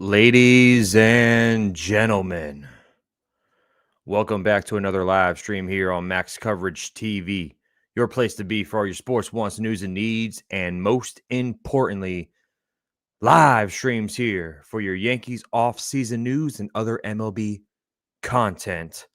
Ladies and gentlemen, welcome back to another live stream here on Max Coverage TV, your place to be for all your sports wants, news, and needs, and most importantly, live streams here for your Yankees off-season news and other MLB content.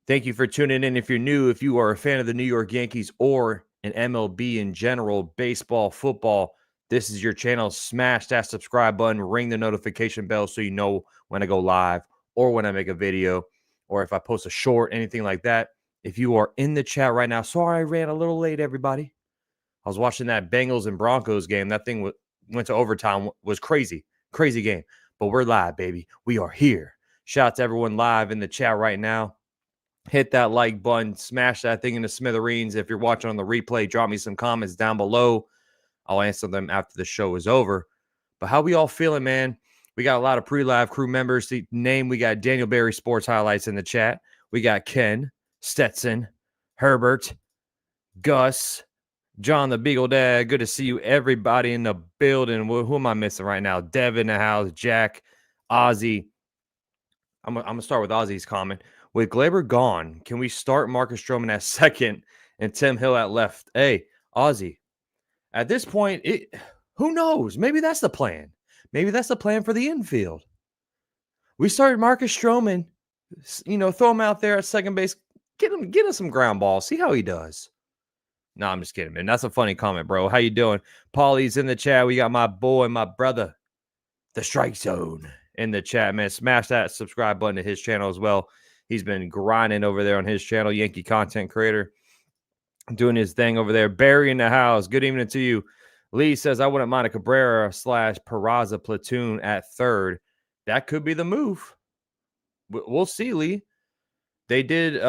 Thank you for tuning in. If you're new, if you are a fan of the New York Yankees or an MLB in general, baseball, football, this is your channel. Smash that subscribe button, ring the notification bell so you know when I go live or when I make a video or if I post a short, anything like that. If you are in the chat right now, sorry I ran a little late, everybody. I was watching that Bengals and Broncos game. That thing went to overtime. Was crazy. Crazy game. But we're live, baby. We are here. Shout out to everyone live in the chat right now. Hit that like button. Smash that thing into smithereens. If you're watching on the replay, drop me some comments down below. I'll answer them after the show is over. But how we all feeling, man? We got a lot of pre-live crew members to name. We got Daniel Berry Sports Highlights in the chat. We got Ken, Stetson, Herbert, Gus, John the Beagle Dad. Good to see you, everybody in the building. Who am I missing right now? Dev in the house, Jack, Ozzy. I'm going to start with Ozzy's comment. With Glaber gone, can we start Marcus Stroman at second and Tim Hill at left? Hey, Ozzy. At this point, who knows? Maybe that's the plan. Maybe that's the plan for the infield. We started Marcus Stroman, throw him out there at second base, get him some ground balls, see how he does. No, I'm just kidding, man. That's a funny comment, bro. How you doing? Paulie's in the chat. We got my boy, my brother, the Strike Zone in the chat, man. Smash that subscribe button to his channel as well. He's been grinding over there on his channel, Yankee content creator. Doing his thing over there. Barry in the house. Good evening to you. Lee says, I wouldn't mind a Cabrera / Peraza platoon at third. That could be the move. We'll see, Lee. They did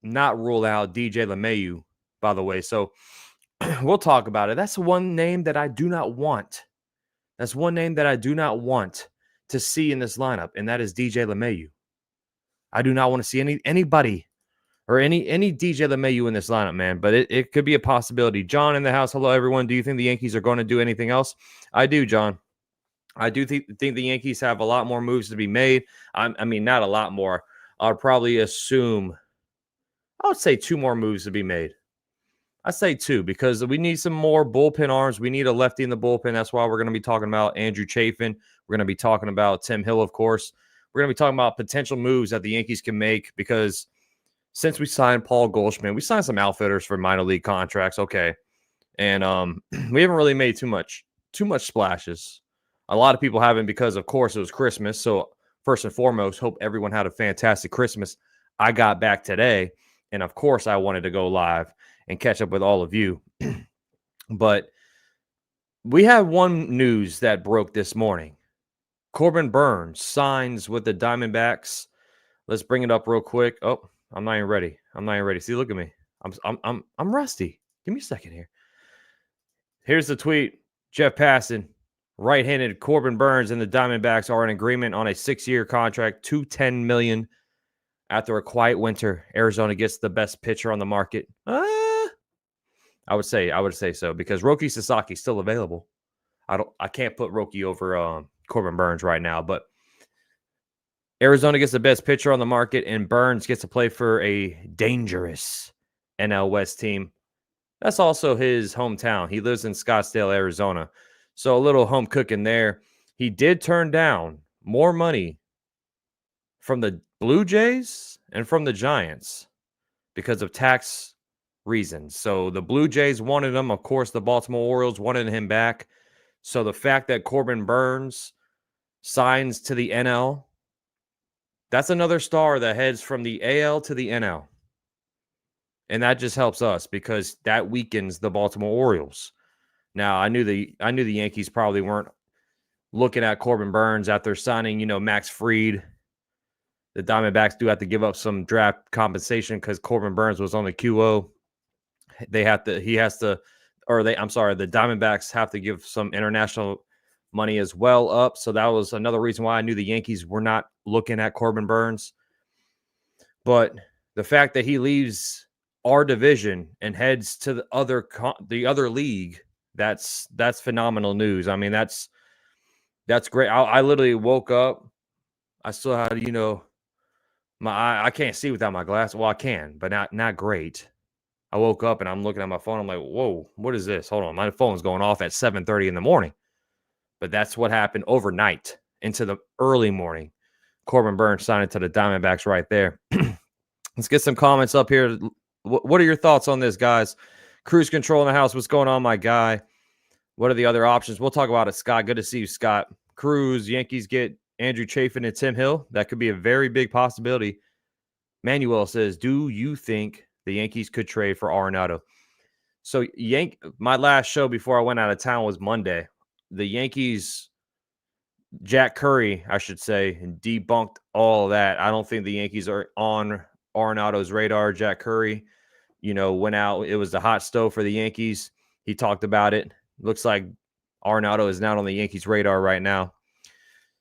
not rule out DJ LeMahieu, by the way. So we'll talk about it. That's one name that I do not want. That's one name that I do not want to see in this lineup, and that is DJ LeMahieu. I do not want to see anybody or any DJ LeMahieu in this lineup, man. But it could be a possibility. John in the house. Hello, everyone. Do you think the Yankees are going to do anything else? I do, John. I do think the Yankees have a lot more moves to be made. I mean, not a lot more. I'd probably assume, I would say 2 more moves to be made. I say 2 because we need some more bullpen arms. We need a lefty in the bullpen. That's why we're going to be talking about Andrew Chafin. We're going to be talking about Tim Hill, of course. We're going to be talking about potential moves that the Yankees can make because since we signed Paul Goldschmidt, we signed some outfitters for minor league contracts, okay. And we haven't really made too much splashes. A lot of people haven't because, of course, it was Christmas. So first and foremost, hope everyone had a fantastic Christmas. I got back today, and of course, I wanted to go live and catch up with all of you. But we have one news that broke this morning. Corbin Burnes signs with the Diamondbacks. Let's bring it up real quick. Oh, I'm not even ready. See, look at me. I'm rusty. Give me a second here. Here's the tweet. Jeff Passan, right-handed Corbin Burnes and the Diamondbacks are in agreement on a 6-year contract, $210 million. After a quiet winter, Arizona gets the best pitcher on the market. I would say so because Roki Sasaki's still available. I can't put Roki over Corbin Burnes right now, but Arizona gets the best pitcher on the market, and Burnes gets to play for a dangerous NL West team. That's also his hometown. He lives in Scottsdale, Arizona. So a little home cooking there. He did turn down more money from the Blue Jays and from the Giants because of tax reasons. So the Blue Jays wanted him. Of course, the Baltimore Orioles wanted him back. So the fact that Corbin Burnes signs to the NL, that's another star that heads from the AL to the NL. And that just helps us because that weakens the Baltimore Orioles. Now, I knew the Yankees probably weren't looking at Corbin Burnes after signing, Max Fried. The Diamondbacks do have to give up some draft compensation because Corbin Burnes was on the QO. The Diamondbacks have to give some international money as well up. So that was another reason why I knew the Yankees were not looking at Corbin Burnes. But the fact that he leaves our division and heads to the other league, that's phenomenal news. I mean, that's That's great. I literally woke up. I still had, my eye. I can't see without my glasses. Well, I can, but not great. I woke up and I'm looking at my phone. I'm like, whoa, what is this? Hold on. My phone's going off at 7:30 in the morning. But that's what happened overnight into the early morning. Corbin Burns signed to the Diamondbacks right there. Let's get some comments up here. What are your thoughts on this, guys? Cruise control in the house. What's going on, my guy? What are the other options? We'll talk about it, Scott. Good to see you, Scott. Cruz, Yankees get Andrew Chafin and Tim Hill. That could be a very big possibility. Manuel says, do you think the Yankees could trade for Arenado? So my last show before I went out of town was Monday. The Yankees, Jack Curry, I should say, debunked all of that. I don't think the Yankees are on Arenado's radar. Jack Curry, went out. It was the hot stove for the Yankees. He talked about it. Looks like Arenado is not on the Yankees' radar right now.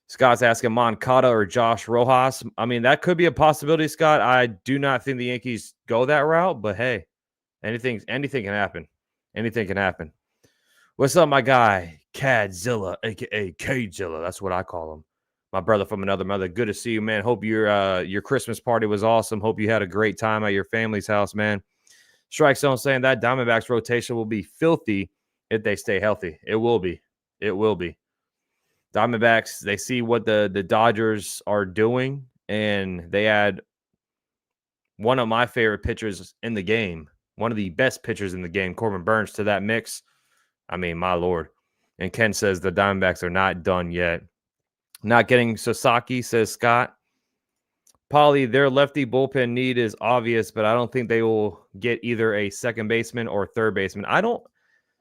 Scott's asking Moncada or Josh Rojas. I mean, that could be a possibility, Scott. I do not think the Yankees go that route, but hey, anything can happen. Anything can happen. What's up, my guy? Cadzilla, a.k.a. Cadzilla. That's what I call him. My brother from another mother. Good to see you, man. Hope your Christmas party was awesome. Hope you had a great time at your family's house, man. Strike Zone saying that Diamondbacks rotation will be filthy if they stay healthy. It will be. It will be. Diamondbacks, they see what the Dodgers are doing, and they add one of my favorite pitchers in the game, one of the best pitchers in the game, Corbin Burns, to that mix. I mean, my Lord. And Ken says the Diamondbacks are not done yet. Not getting Sasaki, says Scott. Paulie, their lefty bullpen need is obvious, but I don't think they will get either a second baseman or third baseman.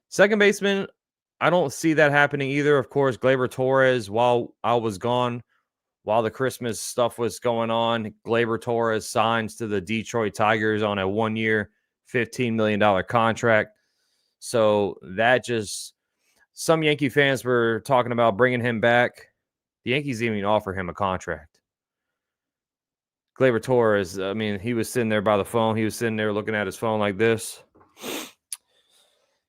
Second baseman, I don't see that happening either. Of course, Gleyber Torres, while I was gone, while the Christmas stuff was going on, Gleyber Torres signs to the Detroit Tigers on a 1-year, $15 million contract. So that just, some Yankee fans were talking about bringing him back. The Yankees didn't even offer him a contract. Gleyber Torres, I mean, he was sitting there by the phone. He was sitting there looking at his phone like this.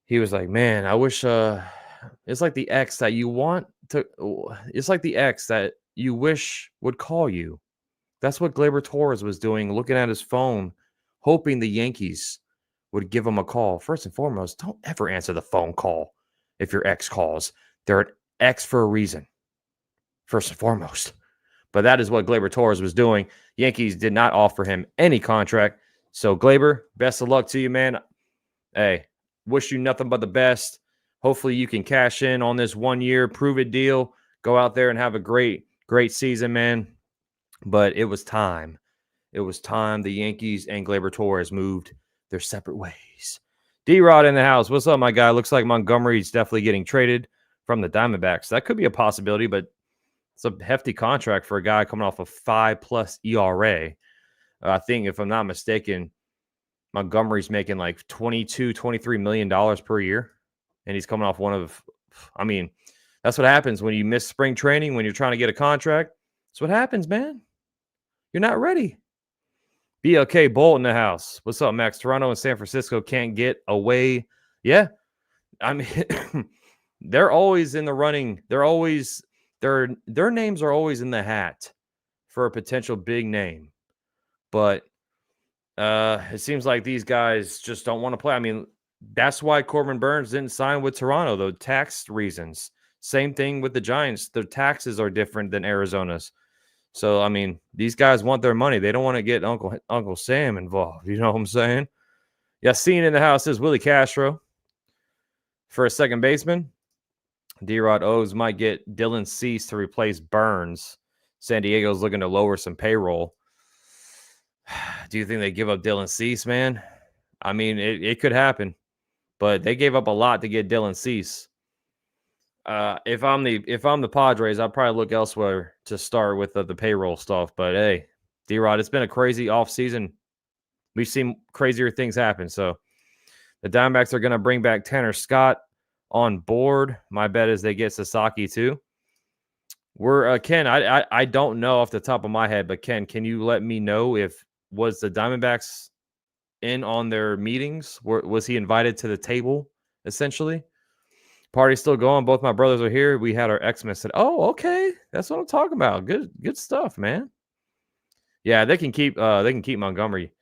He was like, man, I wish it's like the ex that you want to, it's like the ex that you wish would call you. That's what Gleyber Torres was doing, looking at his phone, hoping the Yankees would give him a call. First and foremost, don't ever answer the phone call if your ex calls. They're an ex for a reason, first and foremost. But that is what Gleyber Torres was doing. Yankees did not offer him any contract. So, Gleyber, best of luck to you, man. Hey, wish you nothing but the best. Hopefully you can cash in on this 1-year prove-it deal. Go out there and have a great, great season, man. But it was time. It was time the Yankees and Gleyber Torres moved their separate ways. D-Rod in the house. What's up, my guy? Looks like Montgomery's definitely getting traded from the Diamondbacks. That could be a possibility, but it's a hefty contract for a guy coming off a 5+ ERA. I think, if I'm not mistaken, Montgomery's making like $22-23 million per year. And he's coming off that's what happens when you miss spring training, when you're trying to get a contract. That's what happens, man. You're not ready. BLK Bolt in the house. What's up, Max? Toronto and San Francisco can't get away. Yeah. I mean, they're always in the running. They're always, their names are always in the hat for a potential big name. But it seems like these guys just don't want to play. I mean, that's why Corbin Burns didn't sign with Toronto, though, tax reasons. Same thing with the Giants. Their taxes are different than Arizona's. So, I mean, these guys want their money. They don't want to get Uncle Sam involved. You know what I'm saying? Yassine in the house is Willie Castro for a second baseman. D-Rod O's might get Dylan Cease to replace Burns. San Diego's looking to lower some payroll. Do you think they give up Dylan Cease, man? I mean, it could happen. But they gave up a lot to get Dylan Cease. If I'm the Padres, I'd probably look elsewhere to start with the payroll stuff. But hey, D-Rod, it's been a crazy offseason. We've seen crazier things happen. So the Diamondbacks are going to bring back Tanner Scott on board. My bet is they get Sasaki too. We're Ken, I don't know off the top of my head, but Ken, can you let me know if was the Diamondbacks in on their meetings? Was he invited to the table, essentially? Party's still going. Both my brothers are here. We had our Xmas. Said, "Oh, okay, that's what I'm talking about. Good stuff, man." Yeah, they can keep Montgomery.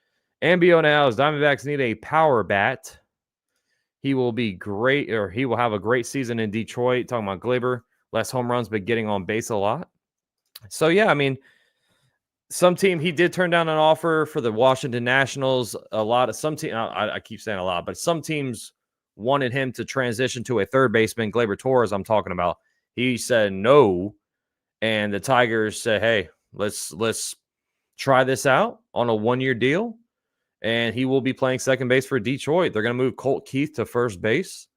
Ambio now is Diamondbacks need a power bat. He will be great, or he will have a great season in Detroit. Talking about Gleyber, less home runs, but getting on base a lot. So yeah, I mean, some team he did turn down an offer for the Washington Nationals. Some team, I keep saying a lot, but some teams wanted him to transition to a third baseman. Gleyber Torres, I'm talking about. He said no, and the Tigers said, "Hey, let's try this out on a 1-year deal." And he will be playing second base for Detroit. They're going to move Colt Keith to first base.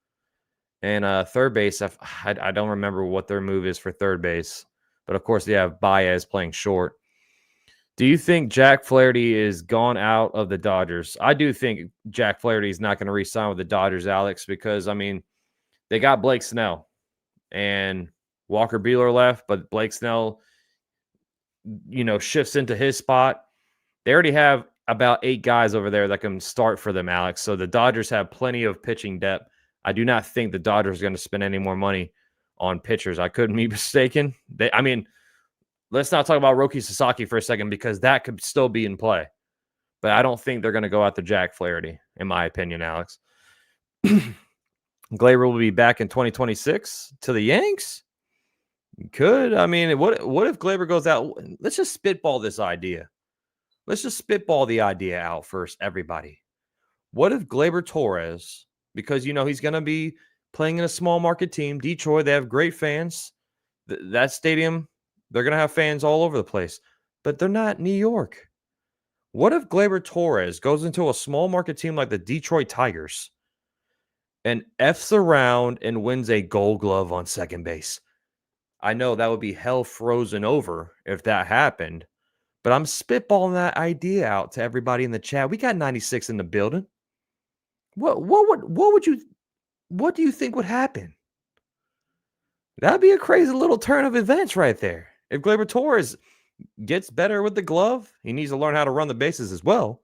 And third base, I don't remember what their move is for third base. But, of course, they have Baez playing short. Do you think Jack Flaherty is gone out of the Dodgers? I do think Jack Flaherty is not going to re-sign with the Dodgers, Alex, because, I mean, they got Blake Snell. And Walker Buehler left, but Blake Snell, shifts into his spot. They already have about 8 guys over there that can start for them, Alex. So the Dodgers have plenty of pitching depth. I do not think the Dodgers are going to spend any more money on pitchers. I couldn't be mistaken. Let's not talk about Roki Sasaki for a second because that could still be in play. But I don't think they're going to go after Jack Flaherty, in my opinion, Alex. Gleyber will be back in 2026 to the Yanks. Could. I mean, what if Gleyber goes out? Let's just spitball this idea. Let's just spitball the idea out first, everybody. What if Gleyber Torres, because, he's going to be playing in a small market team, Detroit, they have great fans. That stadium, they're going to have fans all over the place, but they're not New York. What if Gleyber Torres goes into a small market team like the Detroit Tigers and F's around and wins a Gold Glove on second base? I know that would be hell frozen over if that happened. But I'm spitballing that idea out to everybody in the chat. We got 96 in the building. What do you think would happen? That'd be a crazy little turn of events right there. If Gleyber Torres gets better with the glove, he needs to learn how to run the bases as well.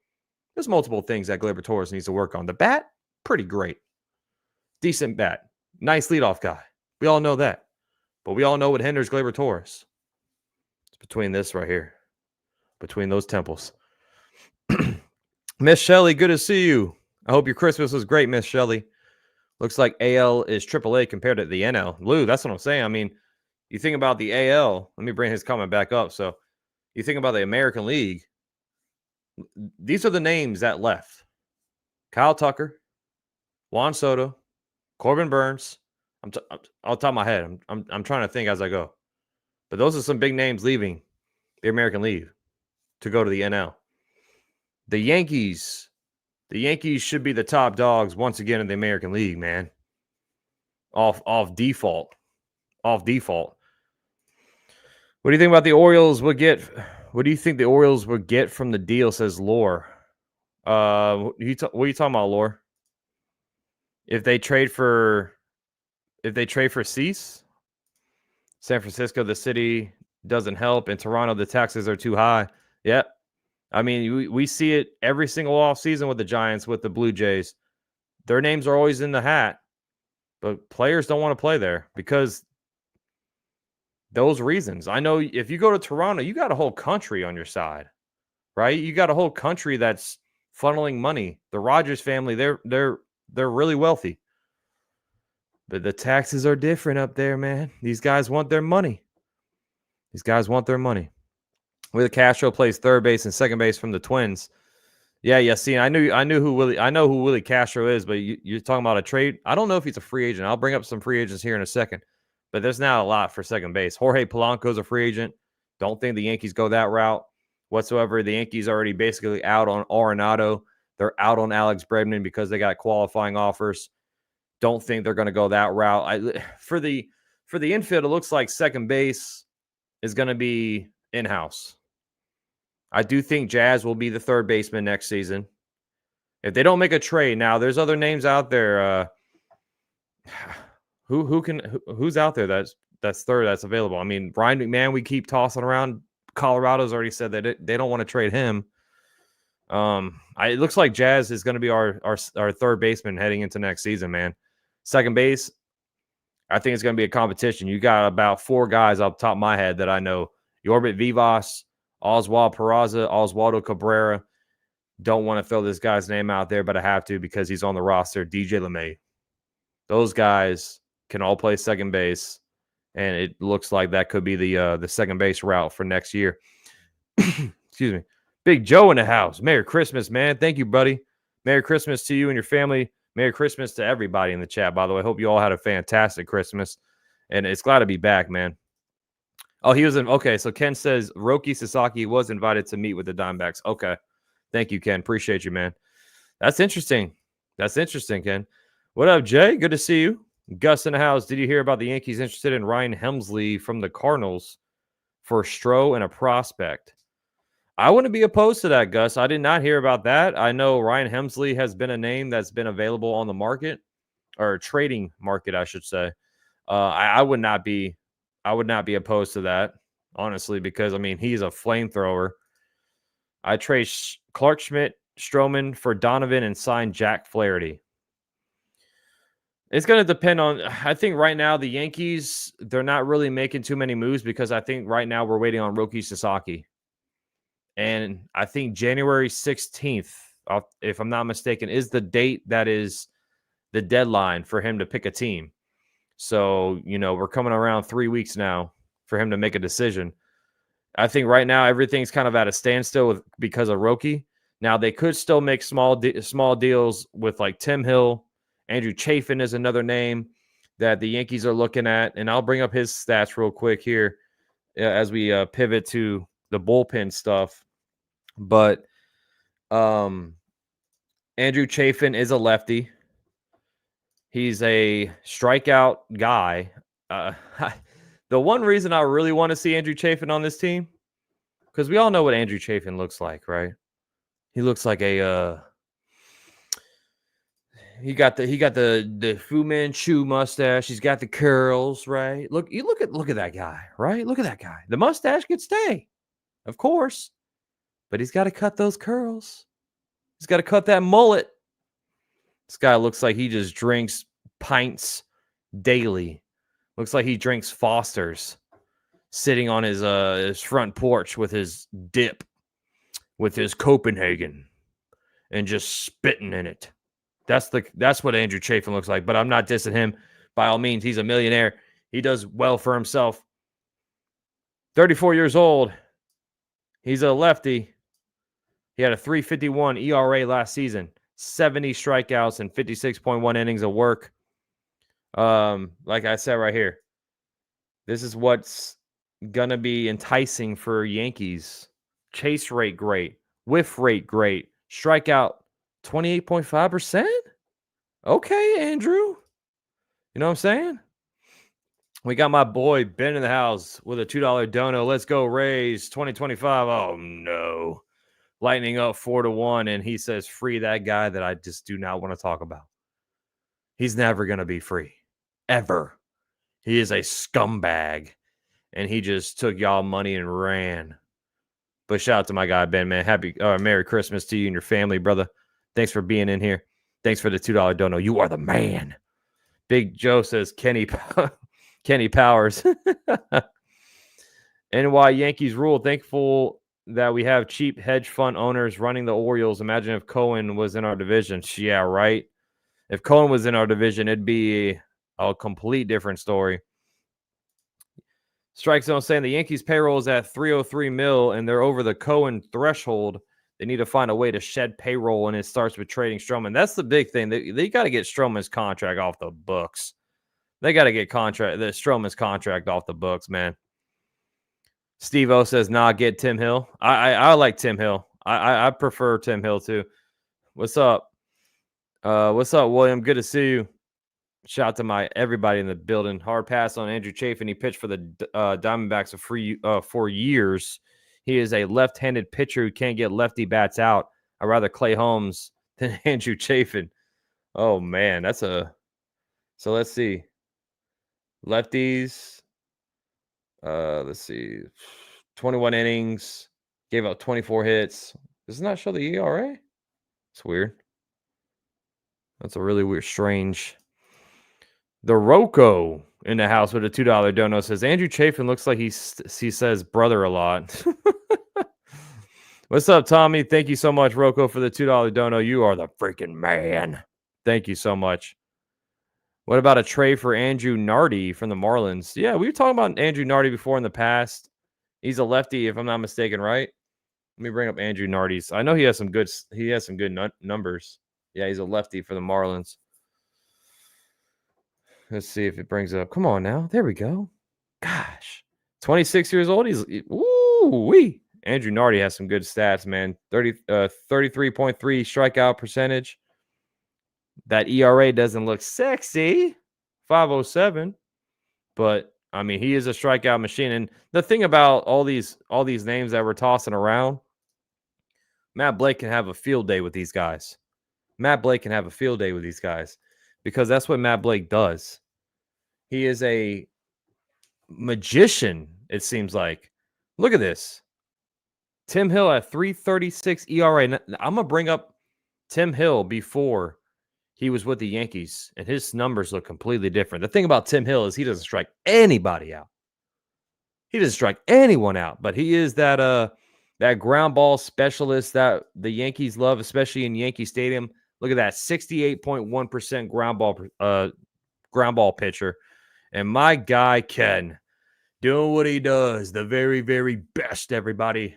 There's multiple things that Gleyber Torres needs to work on. The bat, pretty great. Decent bat. Nice leadoff guy. We all know that. But we all know what hinders Gleyber Torres. It's between this right here. Between those temples. Miss Shelley, good to see you. I hope your Christmas was great, Miss Shelley. Looks like AL is AAA compared to the NL. Lou, that's what I'm saying. I mean, you think about the AL. Let me bring his comment back up. So you think about the American League. These are the names that left. Kyle Tucker, Juan Soto, Corbin Burns. I'll top of my head. I'm trying to think as I go. But those are some big names leaving the American League to go to the NL. The Yankees should be the top dogs once again in the American League, man. Off default. Off default. What do you think about the Orioles what do you think the Orioles would get from the deal, says Lore? What are you talking about, Lore? If they trade for Cease, San Francisco, the city doesn't help. In Toronto, the taxes are too high. Yep. I mean, we see it every single offseason with the Giants, with the Blue Jays. Their names are always in the hat, but players don't want to play there because those reasons. I know if you go to Toronto, you got a whole country on your side, right? You got a whole country that's funneling money. The Rogers family, they're really wealthy. But the taxes are different up there, man. These guys want their money. Willie Castro plays third base and second base from the Twins. Yeah. See, I know who Willie Castro is, but you're talking about a trade. I don't know if he's a free agent. I'll bring up some free agents here in a second, but there's not a lot for second base. Jorge Polanco's a free agent. Don't think the Yankees go that route whatsoever. The Yankees are already basically out on Arenado. They're out on Alex Bregman because they got qualifying offers. Don't think they're going to go that route. For the infield, it looks like second base is going to be in-house. I do think Jazz will be the third baseman next season. If they don't make a trade, now there's other names out there. Who's out there that's third that's available? I mean, Brian McMahon, we keep tossing around. Colorado's already said that they don't want to trade him. It looks like Jazz is going to be our third baseman heading into next season, man. Second base, I think it's going to be a competition. You got about 4 guys off the top of my head that I know. Yorbit Vivas, Oswald Peraza, Oswaldo Cabrera. Don't want to throw this guy's name out there, but I have to because he's on the roster. DJ LeMay. Those guys can all play second base, and it looks like that could be the second base route for next year. Excuse me. Big Joe in the house. Merry Christmas, man. Thank you, buddy. Merry Christmas to you and your family. Merry Christmas to everybody in the chat, by the way. Hope you all had a fantastic Christmas, and it's glad to be back, man. Oh, he was in. Okay, so Ken says Roki Sasaki was invited to meet with the Diamondbacks. Okay. Thank you, Ken. Appreciate you, man. That's interesting. That's interesting, Ken. What up, Jay? Good to see you. Gus in the house. Did you hear about the Yankees interested in Ryan Helmsley from the Cardinals for Stroh and a prospect? I wouldn't be opposed to that, Gus. I did not hear about that. I know Ryan Helmsley has been a name that's been available on the market, or trading market, I should say. I would not be opposed to that, honestly, because I mean he's a flamethrower. I trade Clark Schmidt, Stroman for Donovan and sign Jack Flaherty. It's going to depend on, I think right now the Yankees, they're not really making too many moves because I think right now we're waiting on Roki Sasaki. And I think January 16th, if I'm not mistaken, is the date that is the deadline for him to pick a team. So, we're coming around 3 weeks now for him to make a decision. I think right now everything's kind of at a standstill because of Roki. Now, they could still make small deals with like Tim Hill. Andrew Chafin is another name that the Yankees are looking at. And I'll bring up his stats real quick here as we pivot to the bullpen stuff. But Andrew Chafin is a lefty. He's a strikeout guy. The one reason I really want to see Andrew Chafin on this team, because we all know what Andrew Chafin looks like, right? He looks like a he got the Fu Manchu mustache. He's got the curls, right? Look at that guy, right? Look at that guy. The mustache could stay, of course, but he's got to cut those curls. He's got to cut that mullet. This guy looks like he just drinks pints daily. Looks like he drinks Foster's, sitting on his front porch with his dip, with his Copenhagen, and just spitting in it. That's what Andrew Chafin looks like. But I'm not dissing him. By all means, he's a millionaire. He does well for himself. 34 years old. He's a lefty. He had a 3.51 ERA last season, 70 strikeouts and 56.1 innings of work. Like I said right here, this is what's gonna be enticing for Yankees. Chase rate great, whiff rate great, strikeout 28.5%. Okay, Andrew. You know what I'm saying? We got my boy Ben in the house with a $2 dono. Let's go Rays 2025. Oh no. Lightning up 4-1, and he says free that guy that I just do not want to talk about. He's never going to be free. Ever. He is a scumbag, and he just took y'all money and ran. But shout out to my guy, Ben, man. Merry Christmas to you and your family, brother. Thanks for being in here. Thanks for the $2 dono. You are the man. Big Joe says Kenny Powers. NY Yankees rule. Thankful that we have cheap hedge fund owners running the Orioles. Imagine if Cohen was in our division. Yeah, right. If Cohen was in our division, it'd be a complete different story. Strike Zone saying the Yankees payroll is at $303 million and they're over the Cohen threshold. They need to find a way to shed payroll, and it starts with trading Stroman. That's the big thing. They got to get Stroman's contract off the books. They got to get Stroman's contract off the books, man. Steve O says, nah, get Tim Hill. I like Tim Hill. I prefer Tim Hill too. What's up? What's up, William? Good to see you. Shout out to everybody in the building. Hard pass on Andrew Chafin. He pitched for the Diamondbacks for years. He is a left-handed pitcher who can't get lefty bats out. I'd rather Clay Holmes than Andrew Chafin. Oh, man. So let's see. Lefties. Let's see. 21 innings. Gave up 24 hits. Doesn't that show the ERA? It's weird. That's a really weird, strange. The Roko. in the house with a $2 dono says, Andrew Chafin looks like he says brother a lot. What's up, Tommy? Thank you so much, Roko, for the $2 dono. You are the freaking man. Thank you so much. What about a trade for Andrew Nardi from the Marlins? Yeah, we were talking about Andrew Nardi before in the past. He's a lefty, if I'm not mistaken, right? Let me bring up Andrew Nardi's. I know he has some good numbers. Yeah, he's a lefty for the Marlins. Let's see if it brings up. Come on now. There we go. Gosh. 26 years old. He's woo-wee. Andrew Nardi has some good stats, man. 33.3 strikeout percentage. That ERA doesn't look sexy. 5.07. But I mean, he is a strikeout machine. And the thing about all these names that we're tossing around, Matt Blake can have a field day with these guys. Because that's what Matt Blake does. He is a magician, it seems like. Look at this. Tim Hill at 3.36 ERA. I'm going to bring up Tim Hill before he was with the Yankees, and his numbers look completely different. The thing about Tim Hill is he doesn't strike anybody out. He doesn't strike anyone out, but he is that ground ball specialist that the Yankees love, especially in Yankee Stadium. Look at that, 68.1% ground ball pitcher. And my guy, Ken, doing what he does, the very, very best, everybody.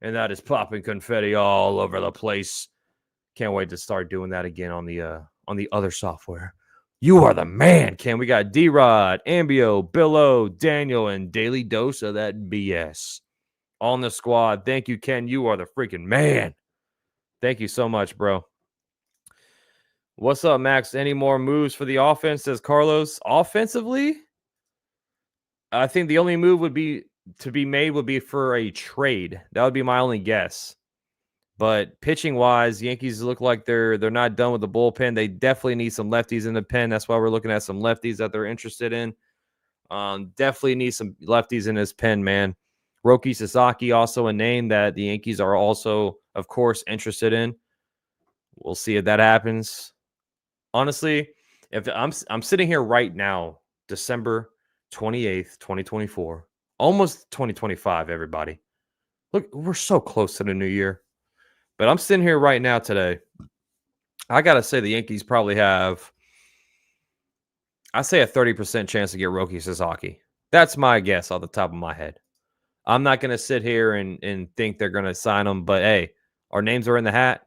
And that is popping confetti all over the place. Can't wait to start doing that again on the other software. You are the man, Ken. We got D-Rod, Ambio, Billo, Daniel, and Daily Dose of that BS on the squad. Thank you, Ken. You are the freaking man. Thank you so much, bro. What's up, Max? Any more moves for the offense, says Carlos? Offensively, I think the only move would be for a trade. That would be my only guess. But pitching-wise, Yankees look like they're not done with the bullpen. They definitely need some lefties in the pen. That's why we're looking at some lefties that they're interested in. Definitely need some lefties in his pen, man. Roki Sasaki, also a name that the Yankees are also, of course, interested in. We'll see if that happens. Honestly, if I'm sitting here right now, December 28th, 2024, almost 2025, everybody. Look, we're so close to the new year. But I'm sitting here right now today. I got to say the Yankees probably have, I say, a 30% chance to get Roki Sasaki. That's my guess off the top of my head. I'm not going to sit here and think they're going to sign him. But, hey, our names are in the hat.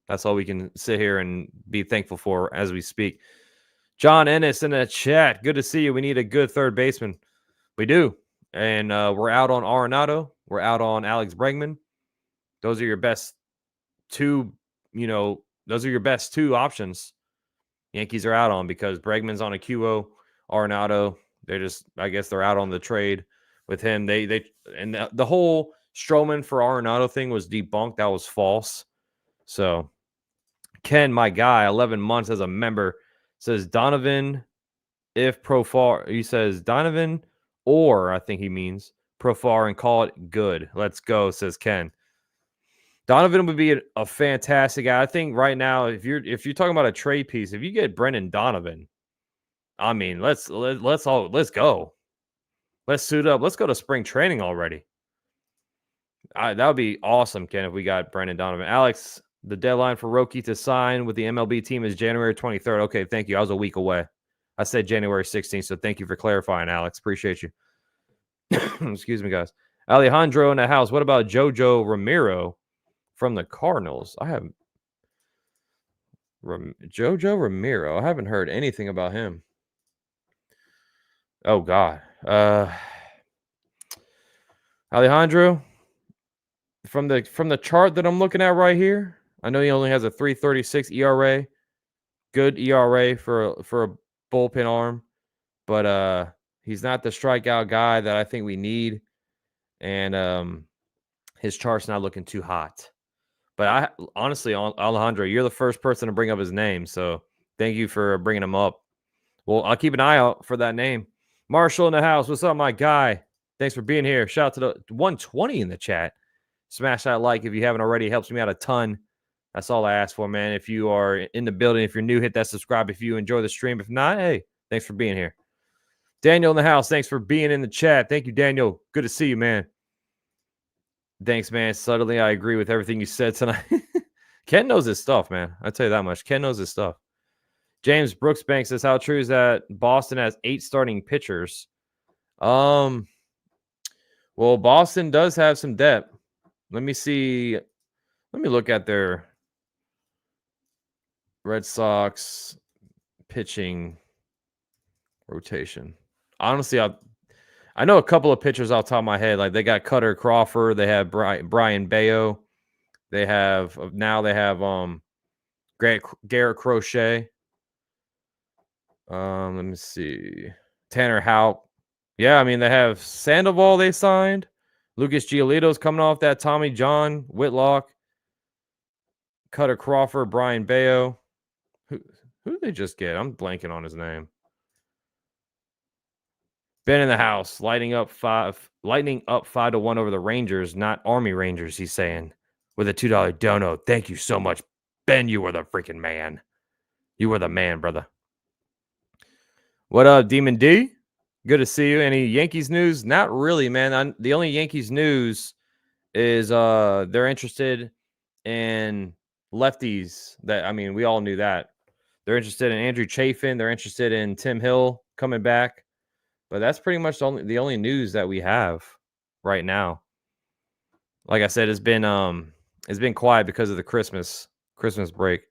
That's all we can sit here and be thankful for as we speak. John Ennis in the chat. Good to see you. We need a good third baseman. We do. And we're out on Arenado. We're out on Alex Bregman. Those are your best two, those are your best two options. Yankees are out on because Bregman's on a QO. Arenado, I guess they're out on the trade with him. And the whole Stroman for Arenado thing was debunked. That was false. So, Ken, my guy, 11 months as a member, says Donovan, if Profar, he says Donovan, or I think he means Profar, and call it good. Let's go, says Ken. Donovan would be a fantastic guy. I think right now, if you're talking about a trade piece, if you get Brendan Donovan, I mean, let's go. Let's suit up. Let's go to spring training already. That would be awesome, Ken, if we got Brendan Donovan. Alex, the deadline for Roki to sign with the MLB team is January 23rd. Okay, thank you. I was a week away. I said January 16th, so thank you for clarifying, Alex. Appreciate you. Excuse me, guys. Alejandro in the house. What about Jojo Ramiro from the Cardinals? I haven't. Jojo Ramiro. I haven't heard anything about him. Oh, God. Alejandro, from the chart that I'm looking at right here, I know he only has a 3.36 ERA. Good ERA for a bullpen arm. But he's not the strikeout guy that I think we need. And his chart's not looking too hot. But honestly, Alejandro, you're the first person to bring up his name. So thank you for bringing him up. Well, I'll keep an eye out for that name. Marshall in the house. What's up, my guy? Thanks for being here. Shout out to the 120 in the chat. Smash that like if you haven't already. It helps me out a ton. That's all I ask for, man. If you are in the building, if you're new, hit that subscribe if you enjoy the stream. If not, hey, thanks for being here. Daniel in the house, thanks for being in the chat. Thank you, Daniel. Good to see you, man. Thanks, man. Subtly, I agree with everything you said tonight. Ken knows his stuff, man. I'll tell you that much. Ken knows his stuff. James Brooksbank says, how true is that Boston has 8 starting pitchers? Well, Boston does have some depth. Let me see. Let me look at their Red Sox pitching rotation. Honestly, I know a couple of pitchers off the top of my head. Like they got Cutter Crawford. They have Brian Bayo. They have Garrett Crochet. Let me see. Tanner Houck. Yeah, I mean, they have Sandoval they signed. Lucas Giolito's coming off that. Tommy John, Whitlock, Cutter Crawford, Brian Bayo. Who did they just get? I'm blanking on his name. Ben in the house, lightning up 5-1 over the Rangers, not Army Rangers, he's saying, with a $2 dono. Thank you so much, Ben. You were the freaking man. You were the man, brother. What up, Demon D? Good to see you. Any Yankees news? Not really, man. The only Yankees news is they're interested in lefties. We all knew that. They're interested in Andrew Chafin. They're interested in Tim Hill coming back. But that's pretty much the only news that we have right now. Like I said, it's been quiet because of the Christmas break.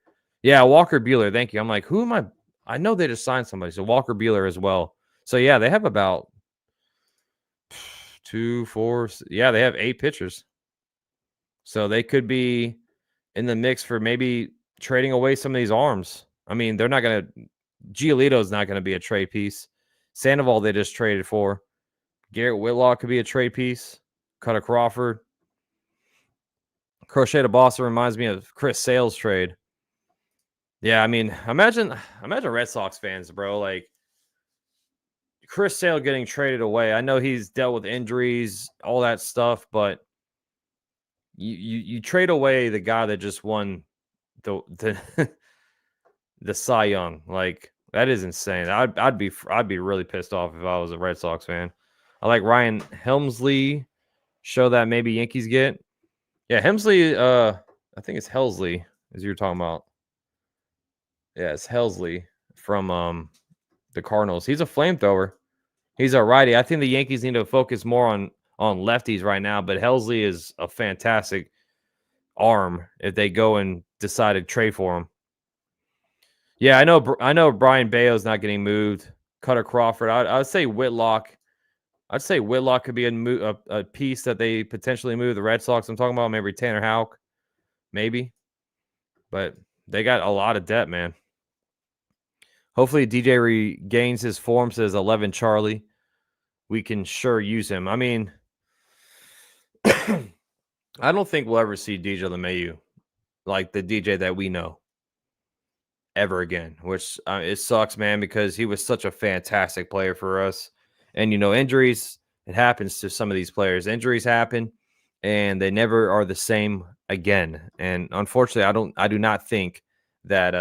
Yeah, Walker Buehler. Thank you. I'm like, who am I? I know they just signed somebody. So Walker Buehler as well. So yeah, they have about 2, 4. Yeah, they have 8 pitchers. So they could be in the mix for maybe trading away some of these arms. I mean, they're not going to. Giolito's not going to be a trade piece. Sandoval they just traded for. Garrett Whitlock could be a trade piece. Cutter Crawford. Crochet to Boston reminds me of Chris Sale's trade. Yeah, I mean, imagine Red Sox fans, bro. Like Chris Sale getting traded away. I know he's dealt with injuries, all that stuff, but you trade away the guy that just won the the Cy Young. Like that is insane. I'd be really pissed off if I was a Red Sox fan. I like Ryan Helmsley. Show that maybe Yankees get. Yeah, Helmsley. I think it's Helsley, as you were talking about. Yeah, it's Helsley from the Cardinals. He's a flamethrower. He's a righty. I think the Yankees need to focus more on lefties right now, but Helsley is a fantastic arm if they go and decide to trade for him. Yeah, I know Brian Bayo's not getting moved. Cutter Crawford. I'd say Whitlock. I'd say Whitlock could be a piece that they potentially move. The Red Sox I'm talking about, maybe Tanner Houck. Maybe. But they got a lot of depth, man. Hopefully DJ regains his form, says 11 Charlie. We can sure use him. I mean, I don't think we'll ever see DJ LeMahieu like the DJ that we know ever again, which it sucks, man, because he was such a fantastic player for us. And, injuries, it happens to some of these players. Injuries happen, and they never are the same again. And unfortunately, I do not think that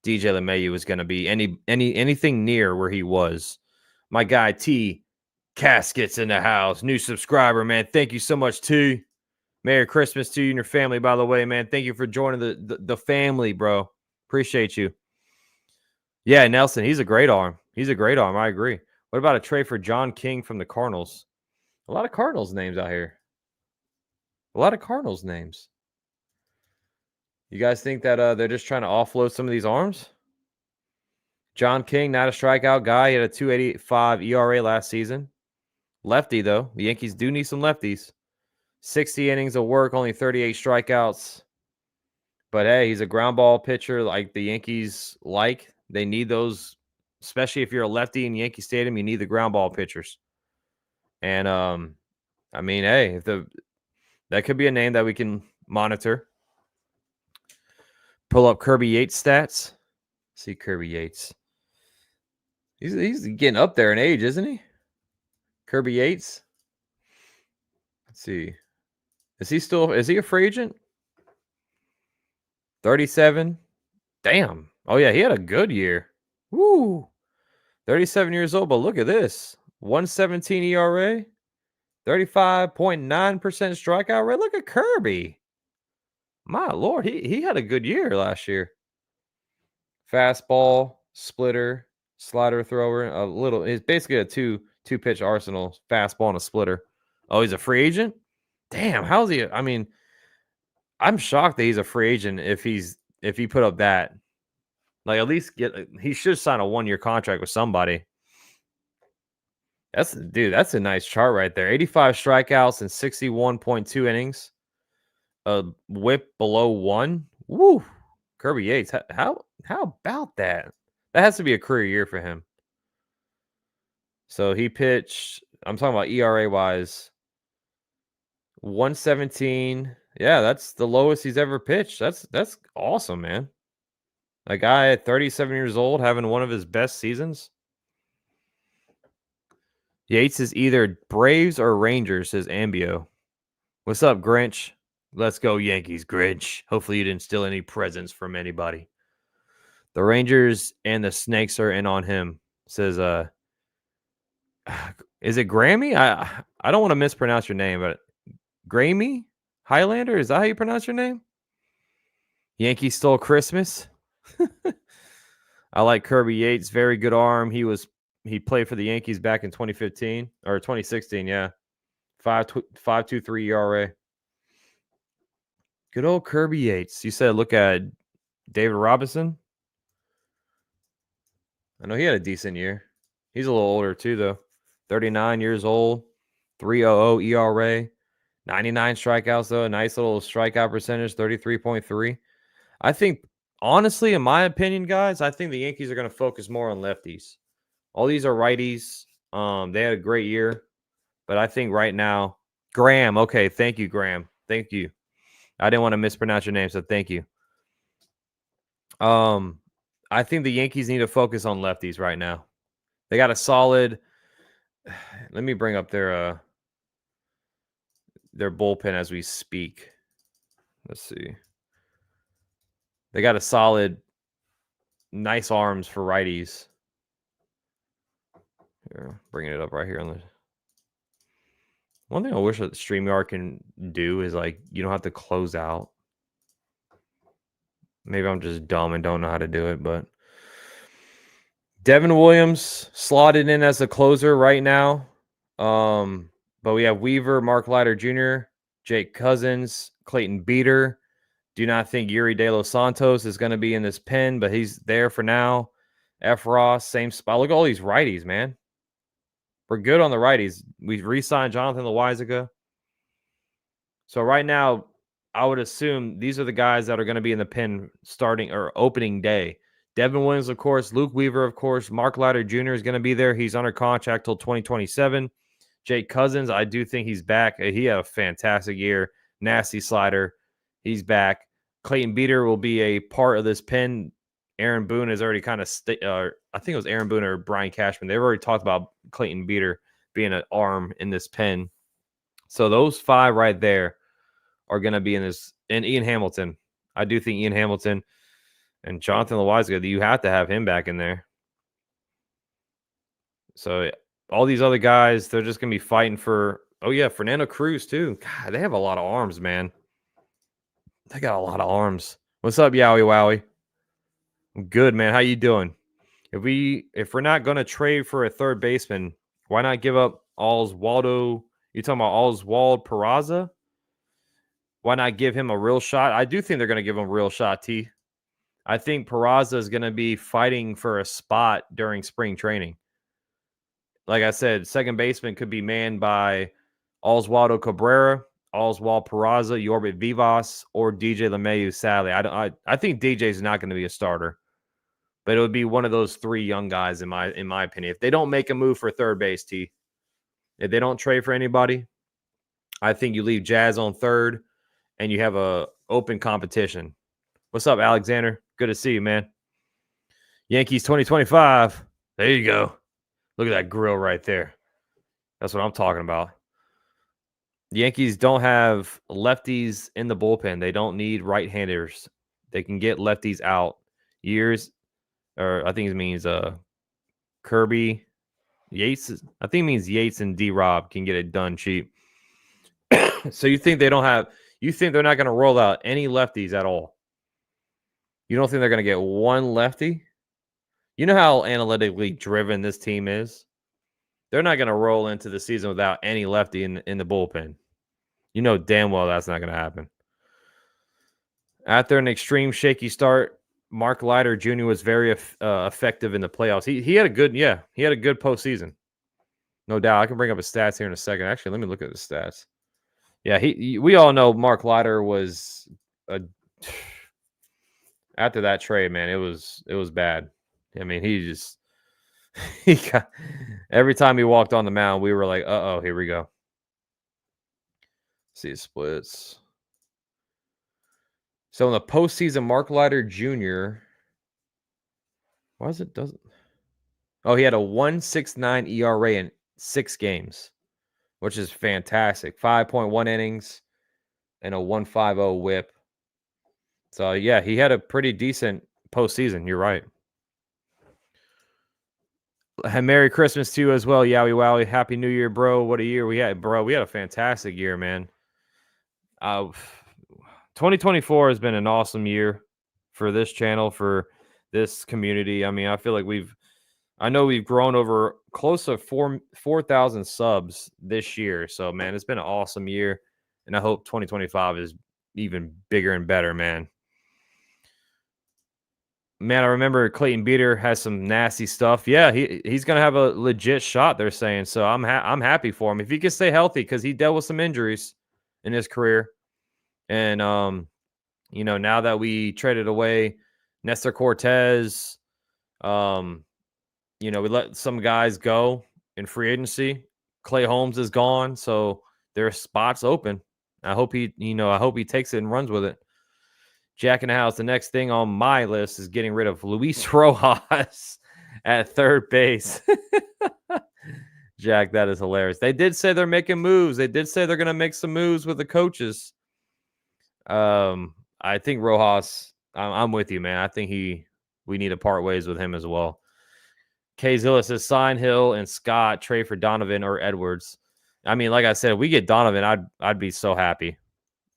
DJ LeMahieu is going to be anything near where he was. My guy T Caskets in the house, new subscriber, man. Thank you so much, T. Merry Christmas to you and your family, by the way, man. Thank you for joining the family, bro. Appreciate you. Yeah, Nelson, he's a great arm. He's a great arm. I agree. What about a trade for John King from the Cardinals? A lot of Cardinals names out here. A lot of Cardinals names. You guys think that they're just trying to offload some of these arms? John King, not a strikeout guy. He had a 2.85 ERA last season. Lefty, though. The Yankees do need some lefties. 60 innings of work, only 38 strikeouts. But, hey, he's a ground ball pitcher like the Yankees like. They need those, especially if you're a lefty in Yankee Stadium, you need the ground ball pitchers. And, I mean, hey, that could be a name that we can monitor. Pull up Kirby Yates stats. See Kirby Yates. He's getting up there in age, isn't he? Kirby Yates. Let's see. Is he a free agent? 37. Damn. Oh, yeah, he had a good year. Woo. 37 years old, but look at this. 117 ERA, 35.9% strikeout rate. Look at Kirby. My Lord, he had a good year last year. Fastball, splitter, slider thrower, a little. It's basically a two pitch arsenal, fastball and a splitter. Oh, he's a free agent? Damn, how's he? I mean, I'm shocked that he's a free agent if he put up that. Like at least he should sign a 1-year contract with somebody. That's a nice chart right there. 85 strikeouts and 61.2 innings. A whip below 1. Woo. Kirby Yates. How about that? That has to be a career year for him. So he pitched, I'm talking about ERA wise, 117. Yeah, that's the lowest he's ever pitched. That's awesome, man. A guy at 37 years old having one of his best seasons. Yates is either Braves or Rangers, says Ambio. What's up, Grinch? Let's go Yankees, Grinch. Hopefully you didn't steal any presents from anybody. The Rangers and the Snakes are in on him, says is it Grammy? I don't want to mispronounce your name, but Grammy Highlander, is that how you pronounce your name? Yankees stole Christmas. I like Kirby Yates, very good arm. He played for the Yankees back in 2015 or 2016, yeah. 5.23 ERA. Good old Kirby Yates. You said look at David Robinson. I know he had a decent year. He's a little older too, though. 39 years old, 3.00 ERA, 99 strikeouts, though. A nice little strikeout percentage, 33.3. I think, honestly, in my opinion, guys, I think the Yankees are going to focus more on lefties. All these are righties. They had a great year, but I think right now, Graham. Okay, thank you, Graham. Thank you. I didn't want to mispronounce your name, so thank you. I think the Yankees need to focus on lefties right now. They got a solid. Let me bring up their bullpen as we speak. Let's see. They got a solid, nice arms for righties. Here, bringing it up right here on the. One thing I wish that StreamYard can do is like you don't have to close out. Maybe I'm just dumb and don't know how to do it, but Devin Williams slotted in as a closer right now. But we have Weaver, Mark Leiter Jr., Jake Cousins, Clayton Beeter. Do not think Yuri De Los Santos is going to be in this pen, but he's there for now. F. Ross, same spot. Look at all these righties, man. We're good on the righties. We re-signed Jonathan Loaisiga. So right now, I would assume these are the guys that are going to be in the pen starting or opening day. Devin Williams, of course. Luke Weaver, of course. Mark Leiter Jr. is going to be there. He's under contract till 2027. Jake Cousins, I do think he's back. He had a fantastic year. Nasty slider. He's back. Clayton Beeter will be a part of this pen. Aaron Boone has already kind of I think it was Aaron Boone or Brian Cashman. They've already talked about Clayton Beeter being an arm in this pen. So those 5 right there are going to be in this. And Ian Hamilton. I do think Ian Hamilton and Jonathan Loaisiga, you have to have him back in there. So all these other guys, they're just going to be fighting for, oh yeah, Fernando Cruz too. God, they have a lot of arms, man. They got a lot of arms. What's up, Yowie Wowie? I'm good, man. How you doing? If we're not going to trade for a third baseman, why not give up Oswaldo? You talking about Oswald Peraza? Why not give him a real shot? I do think they're going to give him a real shot, T. I think Peraza is going to be fighting for a spot during spring training. Like I said, second baseman could be manned by Oswaldo Cabrera, Oswald Peraza, Yorbit Vivas, or DJ LeMahieu. Sadly, I think DJ is not going to be a starter, but it would be one of those 3 young guys in my opinion. If they don't make a move for third base, T, if they don't trade for anybody, I think you leave Jazz on third, and you have a open competition. What's up, Alexander? Good to see you, man. Yankees 2025. There you go. Look at that grill right there. That's what I'm talking about. The Yankees don't have lefties in the bullpen. They don't need right-handers. They can get lefties out years, or I think it means Kirby, Yates. I think it means Yates and D-Rob can get it done cheap. So you think they're not going to roll out any lefties at all? You don't think they're going to get one lefty? You know how analytically driven this team is? They're not going to roll into the season without any lefty in the bullpen. You know damn well that's not going to happen. After an extreme shaky start, Mark Leiter Jr. was very effective in the playoffs. He had a good postseason. No doubt. I can bring up his stats here in a second. Actually, let me look at the stats. Yeah, we all know Mark Leiter was after that trade, man, it was bad. I mean, he got every time he walked on the mound, we were like, uh-oh, here we go. Let's see his splits. So in the postseason, Mark Leiter Jr. He had a 1.69 ERA in 6 games, which is fantastic. 5.1 innings and a 1.50 whip. So yeah, he had a pretty decent postseason. You're right. Merry Christmas to you as well, Yowie Wowie. Happy New Year, bro. What a year we had, bro. We had a fantastic year, man. 2024 has been an awesome year for this channel, for this community. I mean, I feel like I know we've grown over close to 4,000 subs this year. So, man, it's been an awesome year. And I hope 2025 is even bigger and better, man. Man, I remember Clayton Beater has some nasty stuff. Yeah, he's going to have a legit shot, they're saying. So I'm happy for him. If he can stay healthy, because he dealt with some injuries in his career. And, now that we traded away Nestor Cortez, we let some guys go in free agency. Clay Holmes is gone, so there are spots open. I hope he takes it and runs with it. Jack in the house. The next thing on my list is getting rid of Luis Rojas at third base. Jack, that is hilarious. They did say they're making moves. They did say they're going to make some moves with the coaches. I think Rojas, I'm with you, man. I think we need to part ways with him as well. K Zilla says sign Hill and Scott, trade for Donovan or Edwards. I mean, like I said, if we get Donovan, I'd be so happy.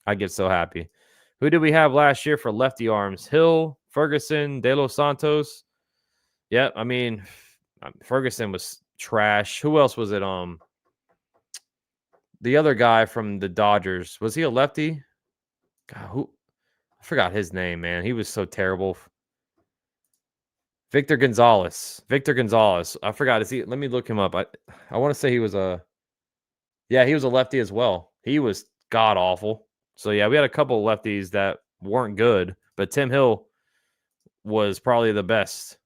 I'd get so happy. Who did we have last year for lefty arms? Hill, Ferguson, De Los Santos. Yeah, I mean, Ferguson was trash. Who else was it? The other guy from the Dodgers. Was he a lefty? God, I forgot his name, man. He was so terrible. Victor Gonzalez. I forgot. Let me look him up. I want to say he was he was a lefty as well. He was god awful. So yeah, we had a couple of lefties that weren't good, but Tim Hill was probably the best.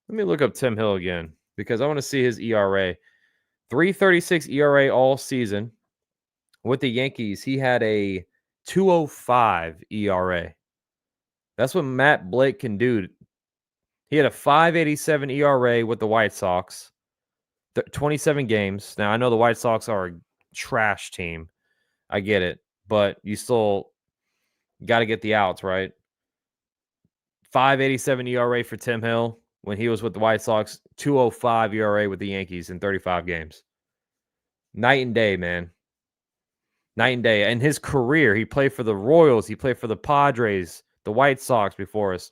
Let me look up Tim Hill again because I want to see his ERA. 3.36 ERA all season. With the Yankees, he had a 2.05 ERA. That's what Matt Blake can do. He had a 5.87 ERA with the White Sox. 27 games. Now, I know the White Sox are a trash team. I get it. But you still got to get the outs, right? 5.87 ERA for Tim Hill when he was with the White Sox. 2.05 ERA with the Yankees in 35 games. Night and day, man. Night and day. In his career, he played for the Royals. He played for the Padres, the White Sox before us.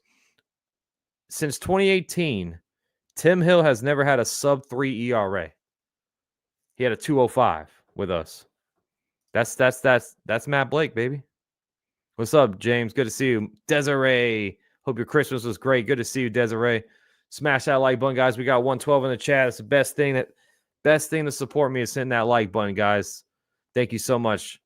Since 2018, Tim Hill has never had a sub-3 ERA. He had a 2.05 with us. That's Matt Blake, baby. What's up, James? Good to see you. Desiree, hope your Christmas was great. Good to see you, Desiree. Smash that like button, guys. We got 112 in the chat. It's the best thing to support me is hitting that like button, guys. Thank you so much.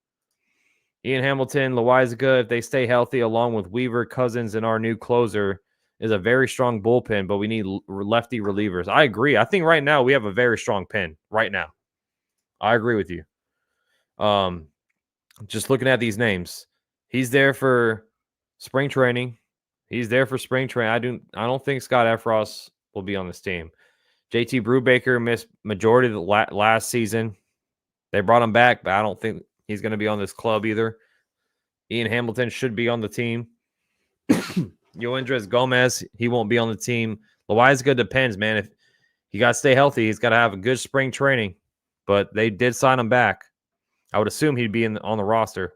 Ian Hamilton, Loizaga, if they stay healthy, along with Weaver, Cousins, and our new closer, is a very strong bullpen, but we need lefty relievers. I agree. I think right now we have a very strong pen. Right now, I agree with you. Just looking at these names, he's there for spring training. I don't think Scott Efros will be on this team. JT Brubaker missed majority of the last season. They brought him back, but I don't think he's going to be on this club either. Ian Hamilton should be on the team. Yoendres Gomez, he won't be on the team. Loizaga depends, man. he got to stay healthy. He's got to have a good spring training. But they did sign him back. I would assume he'd be on the roster.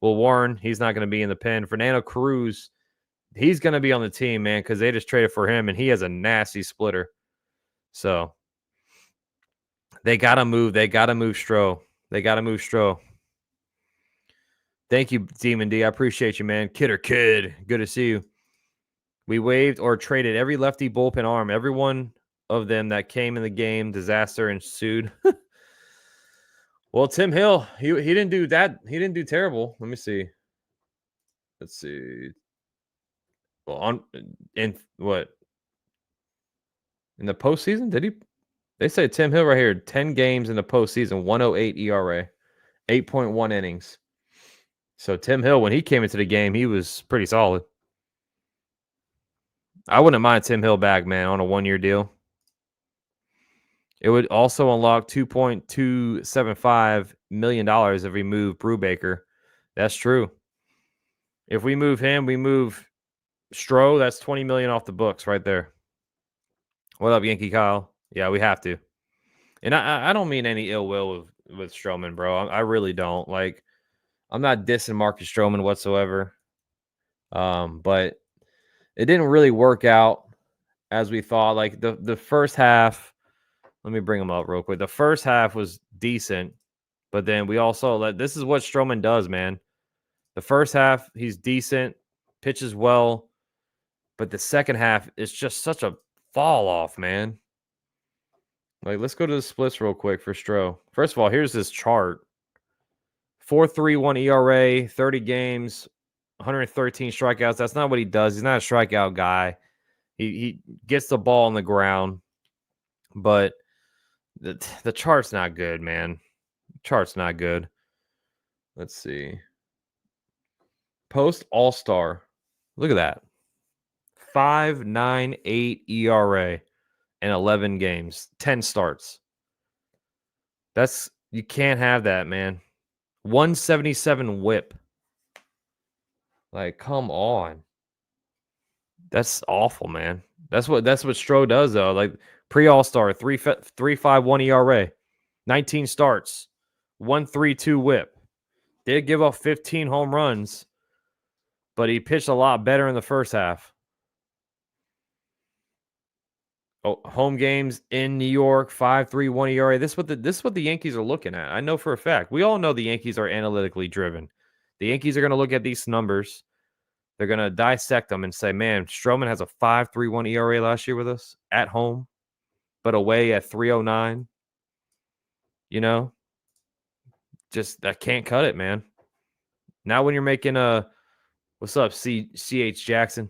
Well, Warren, he's not going to be in the pen. Fernando Cruz, he's going to be on the team, man, because they just traded for him, and he has a nasty splitter. So they got to move. They got to move Stroh. They got to move Stroh. Thank you, Demon D. I appreciate you, man. Kid, good to see you. We waived or traded every lefty bullpen arm. Every one of them that came in the game, disaster ensued. Well, Tim Hill, he didn't do that. He didn't do terrible. Let me see. Let's see. Well, in the postseason? Did he? They say Tim Hill right here, 10 games in the postseason, 108 ERA, 8.1 innings. So Tim Hill, when he came into the game, he was pretty solid. I wouldn't mind Tim Hill back, man, on a 1-year deal. It would also unlock $2.275 million if we move Brubaker. That's true. If we move him, we move Stroh, that's $20 million off the books right there. What up, Yankee Kyle? Yeah, we have to. And I don't mean any ill will with Stroman, bro. I really don't. Like, I'm not dissing Marcus Stroman whatsoever. But it didn't really work out as we thought. Like, the first half, let me bring him up real quick. The first half was decent, but then we also this is what Stroman does, man. The first half, he's decent, pitches well, but the second half is just such a fall off, man. Like, let's go to the splits real quick for Stroh. First of all, here's this chart. 4.31 ERA, 30 games, 113 strikeouts. That's not what he does. He's not a strikeout guy. He gets the ball on the ground, but the chart's not good, man. The chart's not good. Let's see. Post All-Star. Look at that. 5.98 ERA in 11 games, 10 starts. You can't have that, man. 177 whip. Like, come on. That's awful, man. That's what Stroh does, though. Like, pre-All-Star, 3.51 ERA, 19 starts, 1.32 whip. Did give up 15 home runs, but he pitched a lot better in the first half. Oh, home games in New York, 5.31 ERA. This is what the Yankees are looking at. I know for a fact. We all know the Yankees are analytically driven. The Yankees are going to look at these numbers. They're going to dissect them and say, man, Stroman has a 5.31 ERA last year with us at home, but away at 3.09. You know, just that can't cut it, man. Now when you're making what's up, C.H. Jackson?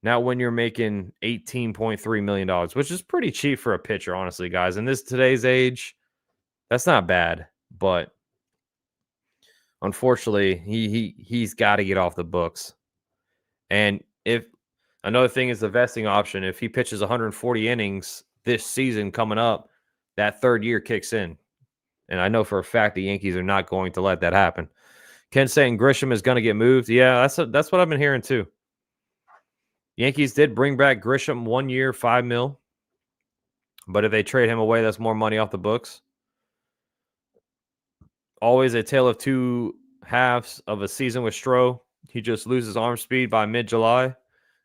Now when you're making $18.3 million, which is pretty cheap for a pitcher, honestly, guys. In today's age, that's not bad. But unfortunately, he's got to get off the books. And if another thing is the vesting option, if he pitches 140 innings this season coming up, that third year kicks in. And I know for a fact the Yankees are not going to let that happen. Ken saying Grisham is going to get moved. Yeah, that's what I've been hearing too. Yankees did bring back Grisham 1 year, $5 million. But if they trade him away, that's more money off the books. Always a tale of two halves of a season with Stroh. He just loses arm speed by mid-July.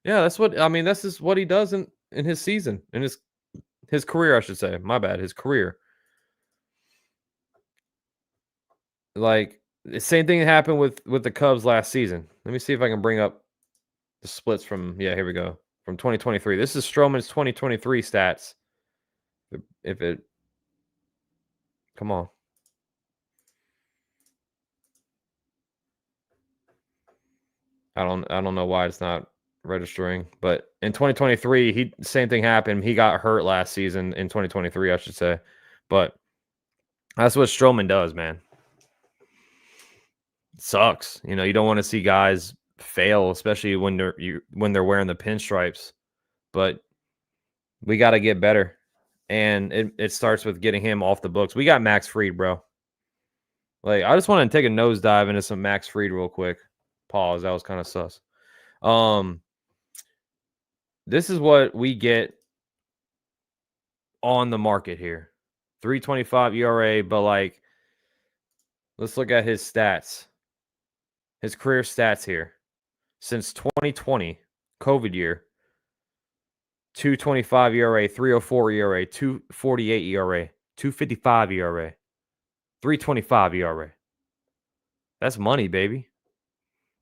Yeah, this is what he does in his season, in his career, I should say. My bad, his career. Like, the same thing happened with the Cubs last season. Let me see if I can bring up the splits from, here we go, from 2023. This is Stroman's 2023 stats. Come on. I don't know why it's not registering, but in 2023, same thing happened. He got hurt last season in 2023, I should say. But that's what Stroman does, man. It sucks. You don't want to see guys fail, especially when they're wearing the pinstripes. But we got to get better. And it starts with getting him off the books. We got Max Fried, bro. Like, I just want to take a nosedive into some Max Fried real quick. Pause. That was kind of sus. This is what we get on the market here. 3.25 ERA, but like, let's look at his stats. His career stats here. Since 2020, COVID year, 2.25 ERA, 3.04 ERA, 2.48 ERA, 2.55 ERA, 3.25 ERA. That's money, baby.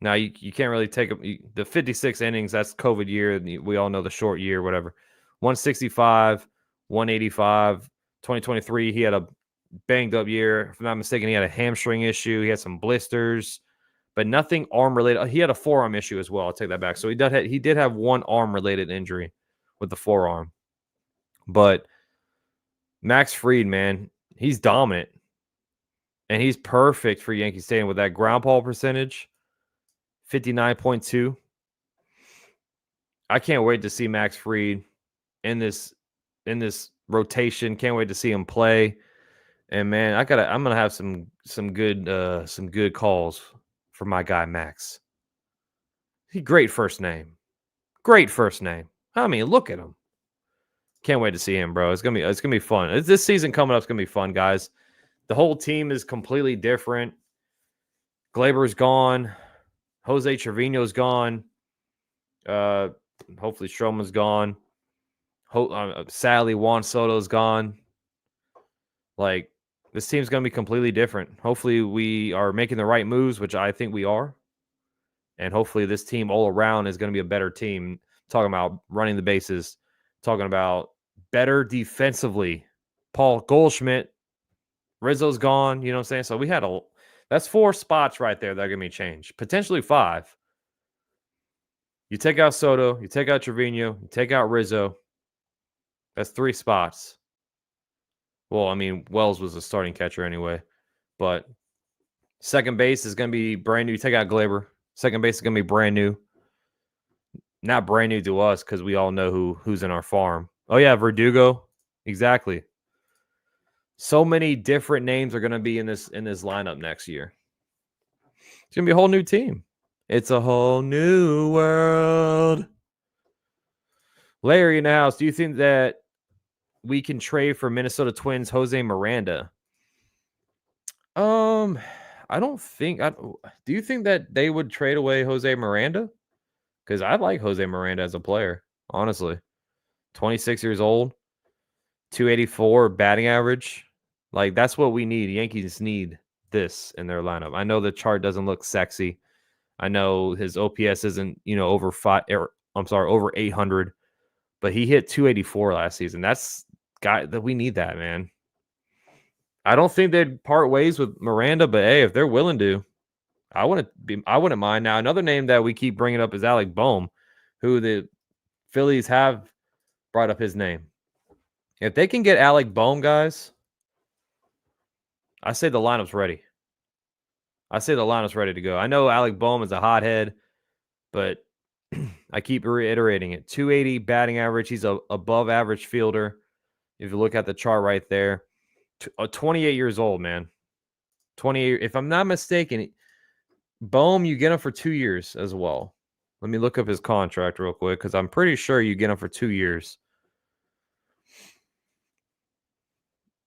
Now, you can't really take the 56 innings. That's COVID year. We all know the short year, whatever. 165, 185. 2023, he had a banged up year. If I'm not mistaken, he had a hamstring issue. He had some blisters, but nothing arm related. He had a forearm issue as well. I'll take that back. So he did have one arm related injury with the forearm. But Max Fried, man, he's dominant. And he's perfect for Yankee Stadium with that ground ball percentage, 59.2. I can't wait to see Max Fried in this rotation. Can't wait to see him play. And man, I'm gonna have some good calls for my guy Max. Great first name. Great first name. I mean, look at him. Can't wait to see him, bro. It's gonna be fun. This season coming up is gonna be fun, guys. The whole team is completely different. Glaber's gone. Jose Trevino's gone. Hopefully Stroman's gone. Sadly, Juan Soto's gone. Like, this team's going to be completely different. Hopefully we are making the right moves, which I think we are. And hopefully this team all around is going to be a better team. Talking about running the bases. Talking about better defensively. Paul Goldschmidt. Rizzo's gone. You know what I'm saying? So that's 4 spots right there that are going to be changed. Potentially 5. You take out Soto. You take out Trevino. You take out Rizzo. That's 3 spots. Well, I mean, Wells was a starting catcher anyway. But second base is going to be brand new. You take out Glaber. Second base is going to be brand new. Not brand new to us because we all know who's in our farm. Oh, yeah, Verdugo. Exactly. So many different names are going to be in this lineup next year. It's going to be a whole new team. It's a whole new world. Larry in the house, do you think that we can trade for Minnesota Twins Jose Miranda? I don't think. Do you think that they would trade away Jose Miranda? Because I like Jose Miranda as a player, honestly. 26 years old, 284 batting average. Like, that's what we need. The Yankees need this in their lineup. I know the chart doesn't look sexy. I know his OPS isn't, over 800, but he hit 284 last season. That's that we need that, man. I don't think they'd part ways with Miranda, but hey, if they're willing to, I wouldn't mind. Now, another name that we keep bringing up is Alec Bohm, who the Phillies have brought up his name. If they can get Alec Bohm, guys, I say the lineup's ready. I say the lineup's ready to go. I know Alec Bohm is a hothead, but I keep reiterating it. 280 batting average. He's a above average fielder. If you look at the chart right there, 28 years old, man. 28. If I'm not mistaken, Bohm, you get him for 2 years as well. Let me look up his contract real quick because I'm pretty sure you get him for 2 years.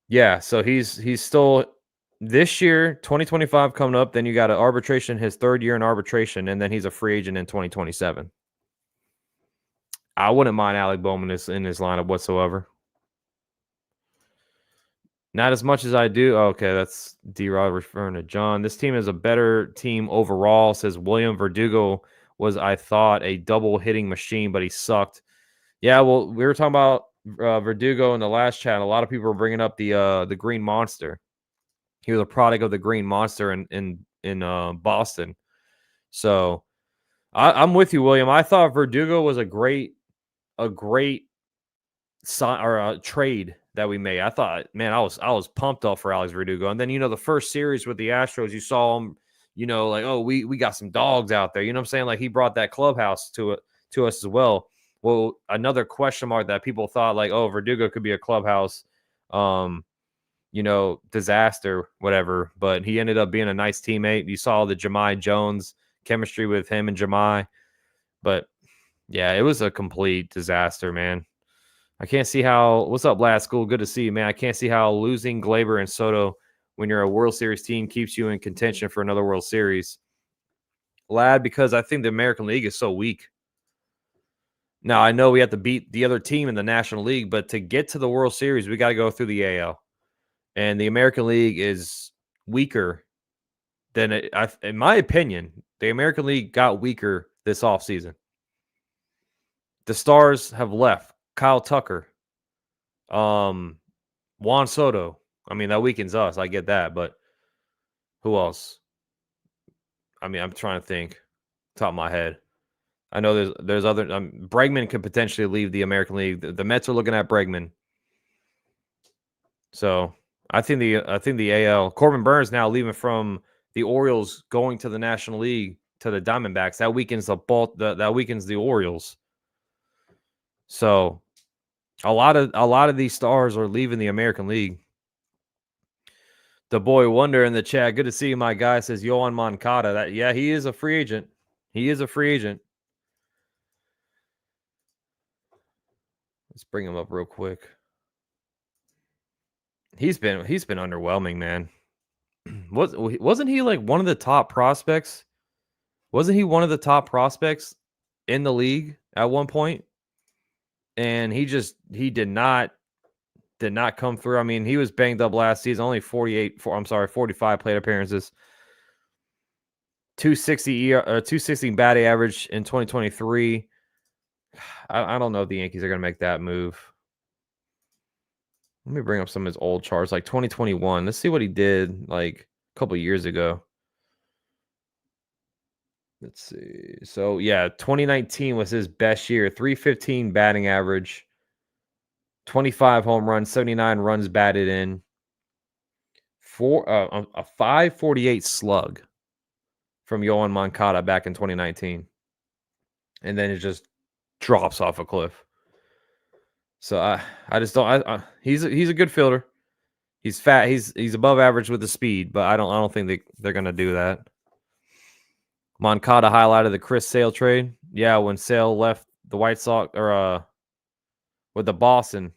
Yeah, so he's still this year, 2025 coming up. Then you got an arbitration, his 3rd year in arbitration, and then he's a free agent in 2027. I wouldn't mind Alec Bohm in this lineup whatsoever. Not as much as I do. Okay, that's D-Rod referring to John. This team is a better team overall, says William. Verdugo was, I thought, a double hitting machine, but he sucked. Yeah, well, we were talking about Verdugo in the last chat. A lot of people were bringing up the Green Monster. He was a product of the Green Monster in Boston. So I'm with you, William. I thought Verdugo was a great trade that we made. I thought, man, I was pumped up for Alex Verdugo. And then, the first series with the Astros, you saw him, like, oh, we got some dogs out there. You know what I'm saying? Like, he brought that clubhouse to us as well. Well, another question mark that people thought, like, oh, Verdugo could be a clubhouse, disaster, whatever. But he ended up being a nice teammate. You saw the Jahmai Jones chemistry with him and Jahmai. But, yeah, it was a complete disaster, man. I can't see how. What's up, Lad School? Good to see you, man. I can't see how losing Glaber and Soto when you're a World Series team keeps you in contention for another World Series. Lad, because I think the American League is so weak. Now, I know we have to beat the other team in the National League, but to get to the World Series, we got to go through the AL. And the American League is weaker than it, in my opinion, the American League got weaker this offseason. The stars have left. Kyle Tucker, Juan Soto. I mean, that weakens us. I get that, but who else? I mean, I'm trying to think. Top of my head. I know there's other. Bregman could potentially leave the American League. The Mets are looking at Bregman. So I think the AL. Corbin Burns now leaving from the Orioles, going to the National League to the Diamondbacks. That weakens that weakens the Orioles. So a lot of these stars are leaving the American League. The boy Wonder in the chat. Good to see you, my guy. Says Yohan Moncada. Yeah, he is a free agent. He is a free agent. Let's bring him up real quick. He's been underwhelming, man. Wasn't he like one of the top prospects? Wasn't he one of the top prospects in the league at one point? And he did not come through. I mean, he was banged up last season, only 45 plate appearances. 260 batting average in 2023. I don't know if the Yankees are going to make that move. Let me bring up some of his old charts, like 2021. Let's see what he did like a couple years ago. Let's see. So, yeah, 2019 was his best year. 315 batting average, 25 home runs, 79 runs batted in, a 548 slug from Yohan Moncada back in 2019. And then it just drops off a cliff. So I just don't. He's a good fielder. He's fat. He's above average with the speed, but I don't think they're gonna do that. Moncada highlighted the Chris Sale trade. Yeah, when Sale left the White Sox with the Boston.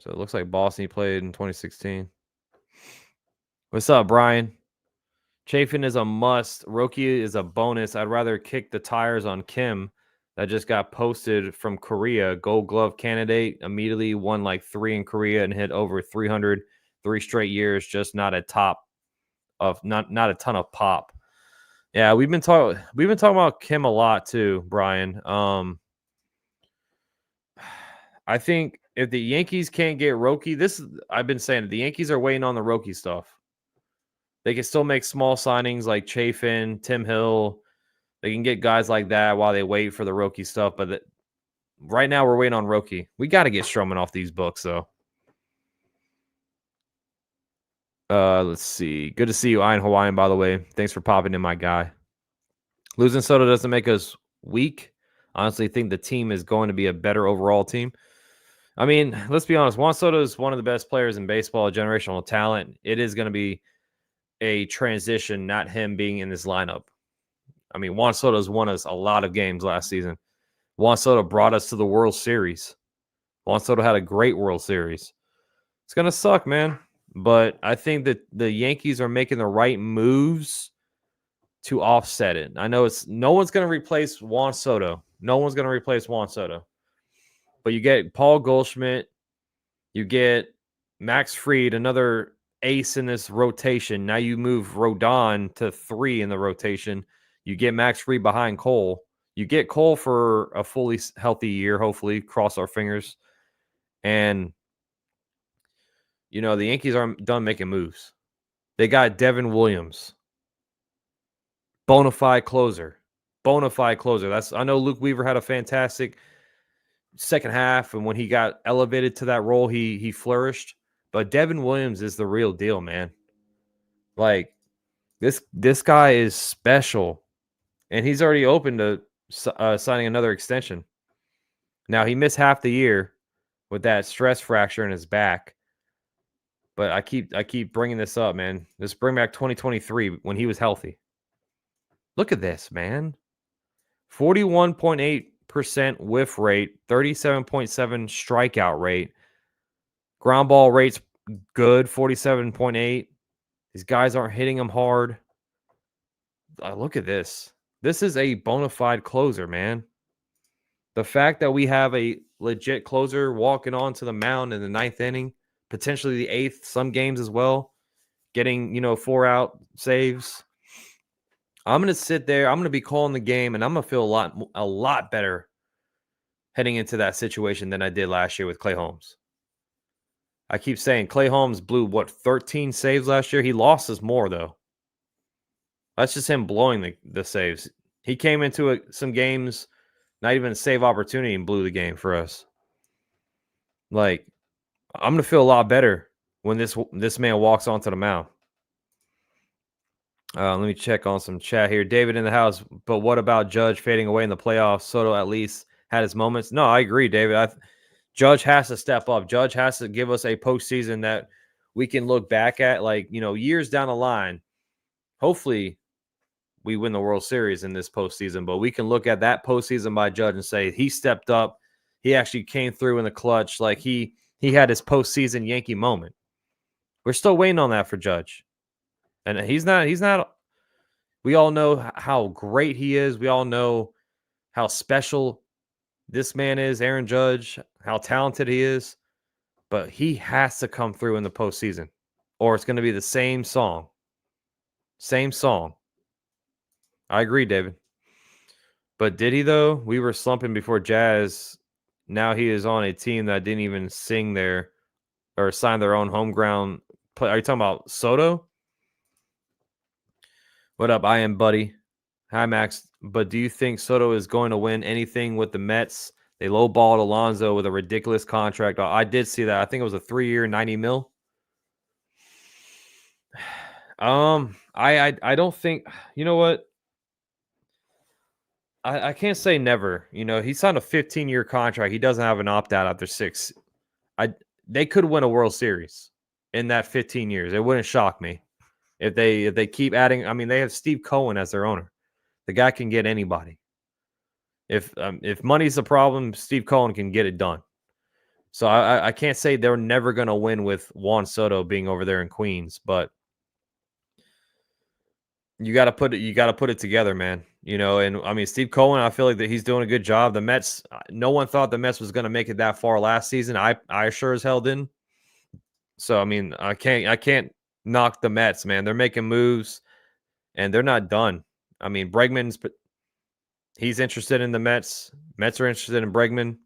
So it looks like Boston he played in 2016. What's up, Brian? Chafin is a must. Roki is a bonus. I'd rather kick the tires on Kim that just got posted from Korea. Gold Glove candidate. Immediately won like 3 in Korea and hit over 300 3 straight years. Just not a ton of pop. Yeah, we've been talking about Kim a lot too, Brian. I think if the Yankees can't get Roki, I've been saying the Yankees are waiting on the Roki stuff. They can still make small signings like Chafin, Tim Hill. They can get guys like that while they wait for the Roki stuff. But right now we're waiting on Roki. We got to get Stroman off these books, though. Let's see. Good to see you, Iron Hawaiian, by the way. Thanks for popping in, my guy. Losing Soto doesn't make us weak. Honestly, think the team is going to be a better overall team. I mean, let's be honest. Juan Soto is one of the best players in baseball, a generational talent. It is going to be a transition, not him being in this lineup. I mean, Juan Soto's won us a lot of games last season. Juan Soto brought us to the World Series. Juan Soto had a great World Series. It's going to suck, man. But I think that the Yankees are making the right moves to offset it. I know no one's going to replace Juan Soto. No one's going to replace Juan Soto. But you get Paul Goldschmidt. You get Max Fried, another ace in this rotation. Now you move Rodon to 3 in the rotation. You get Max Fried behind Cole. You get Cole for a fully healthy year, hopefully. Cross our fingers. And, you know, the Yankees aren't done making moves. They got Devin Williams. Bona fide closer. I know Luke Weaver had a fantastic second half, and when he got elevated to that role, he flourished. But Devin Williams is the real deal, man. Like, this guy is special, and he's already open to signing another extension. Now, he missed half the year with that stress fracture in his back, but I keep bringing this up, man. Let's bring back 2023 when he was healthy. Look at this, man. 41.8% 38% whiff rate, 37.7 strikeout rate. Ground ball rate's good, 47.8. These guys aren't hitting them hard. Look at this. This is a bona fide closer, man. The fact that we have a legit closer walking onto the mound in the 9th inning, potentially the 8th, some games as well, getting, 4-out saves. I'm going to sit there. I'm going to be calling the game, and I'm going to feel a lot better heading into that situation than I did last year with Clay Holmes. I keep saying Clay Holmes blew, 13 saves last year? He lost us more, though. That's just him blowing the saves. He came into some games, not even a save opportunity, and blew the game for us. I'm going to feel a lot better when this man walks onto the mound. Let me check on some chat here. David in the house, but what about Judge fading away in the playoffs? Soto at least had his moments. No, I agree, David. Judge has to step up. Judge has to give us a postseason that we can look back at, years down the line. Hopefully, we win the World Series in this postseason, but we can look at that postseason by Judge and say he stepped up. He actually came through in the clutch. He had his postseason Yankee moment. We're still waiting on that for Judge. And he's not. We all know how great he is. We all know how special this man is, Aaron Judge, how talented he is. But he has to come through in the postseason, or it's going to be the same song. Same song. I agree, David. But did he, though? We were slumping before Jazz. Now he is on a team that didn't even sing there or sign their own home ground play. Are you talking about Soto? What up, I am Buddy. Hi, Max. But do you think Soto is going to win anything with the Mets? They lowballed Alonso with a ridiculous contract. I did see that. I think it was a 3-year, $90 million. I don't think. You know what? I can't say never. He signed a 15-year contract. He doesn't have an opt-out after 6. They could win a World Series in that 15 years. It wouldn't shock me if they keep adding. I mean, they have Steve Cohen as their owner. The guy can get anybody. If money's the problem, Steve Cohen can get it done. So I can't say they're never going to win with Juan Soto being over there in Queens, but you got to put it together, man. And I mean, Steve Cohen, I feel like that he's doing a good job. The Mets, no one thought the Mets was going to make it that far last season. I sure as hell didn't. So I mean, I can't knock the Mets, man. They're making moves, and they're not done. I mean, he's interested in the Mets. Mets are interested in Bregman.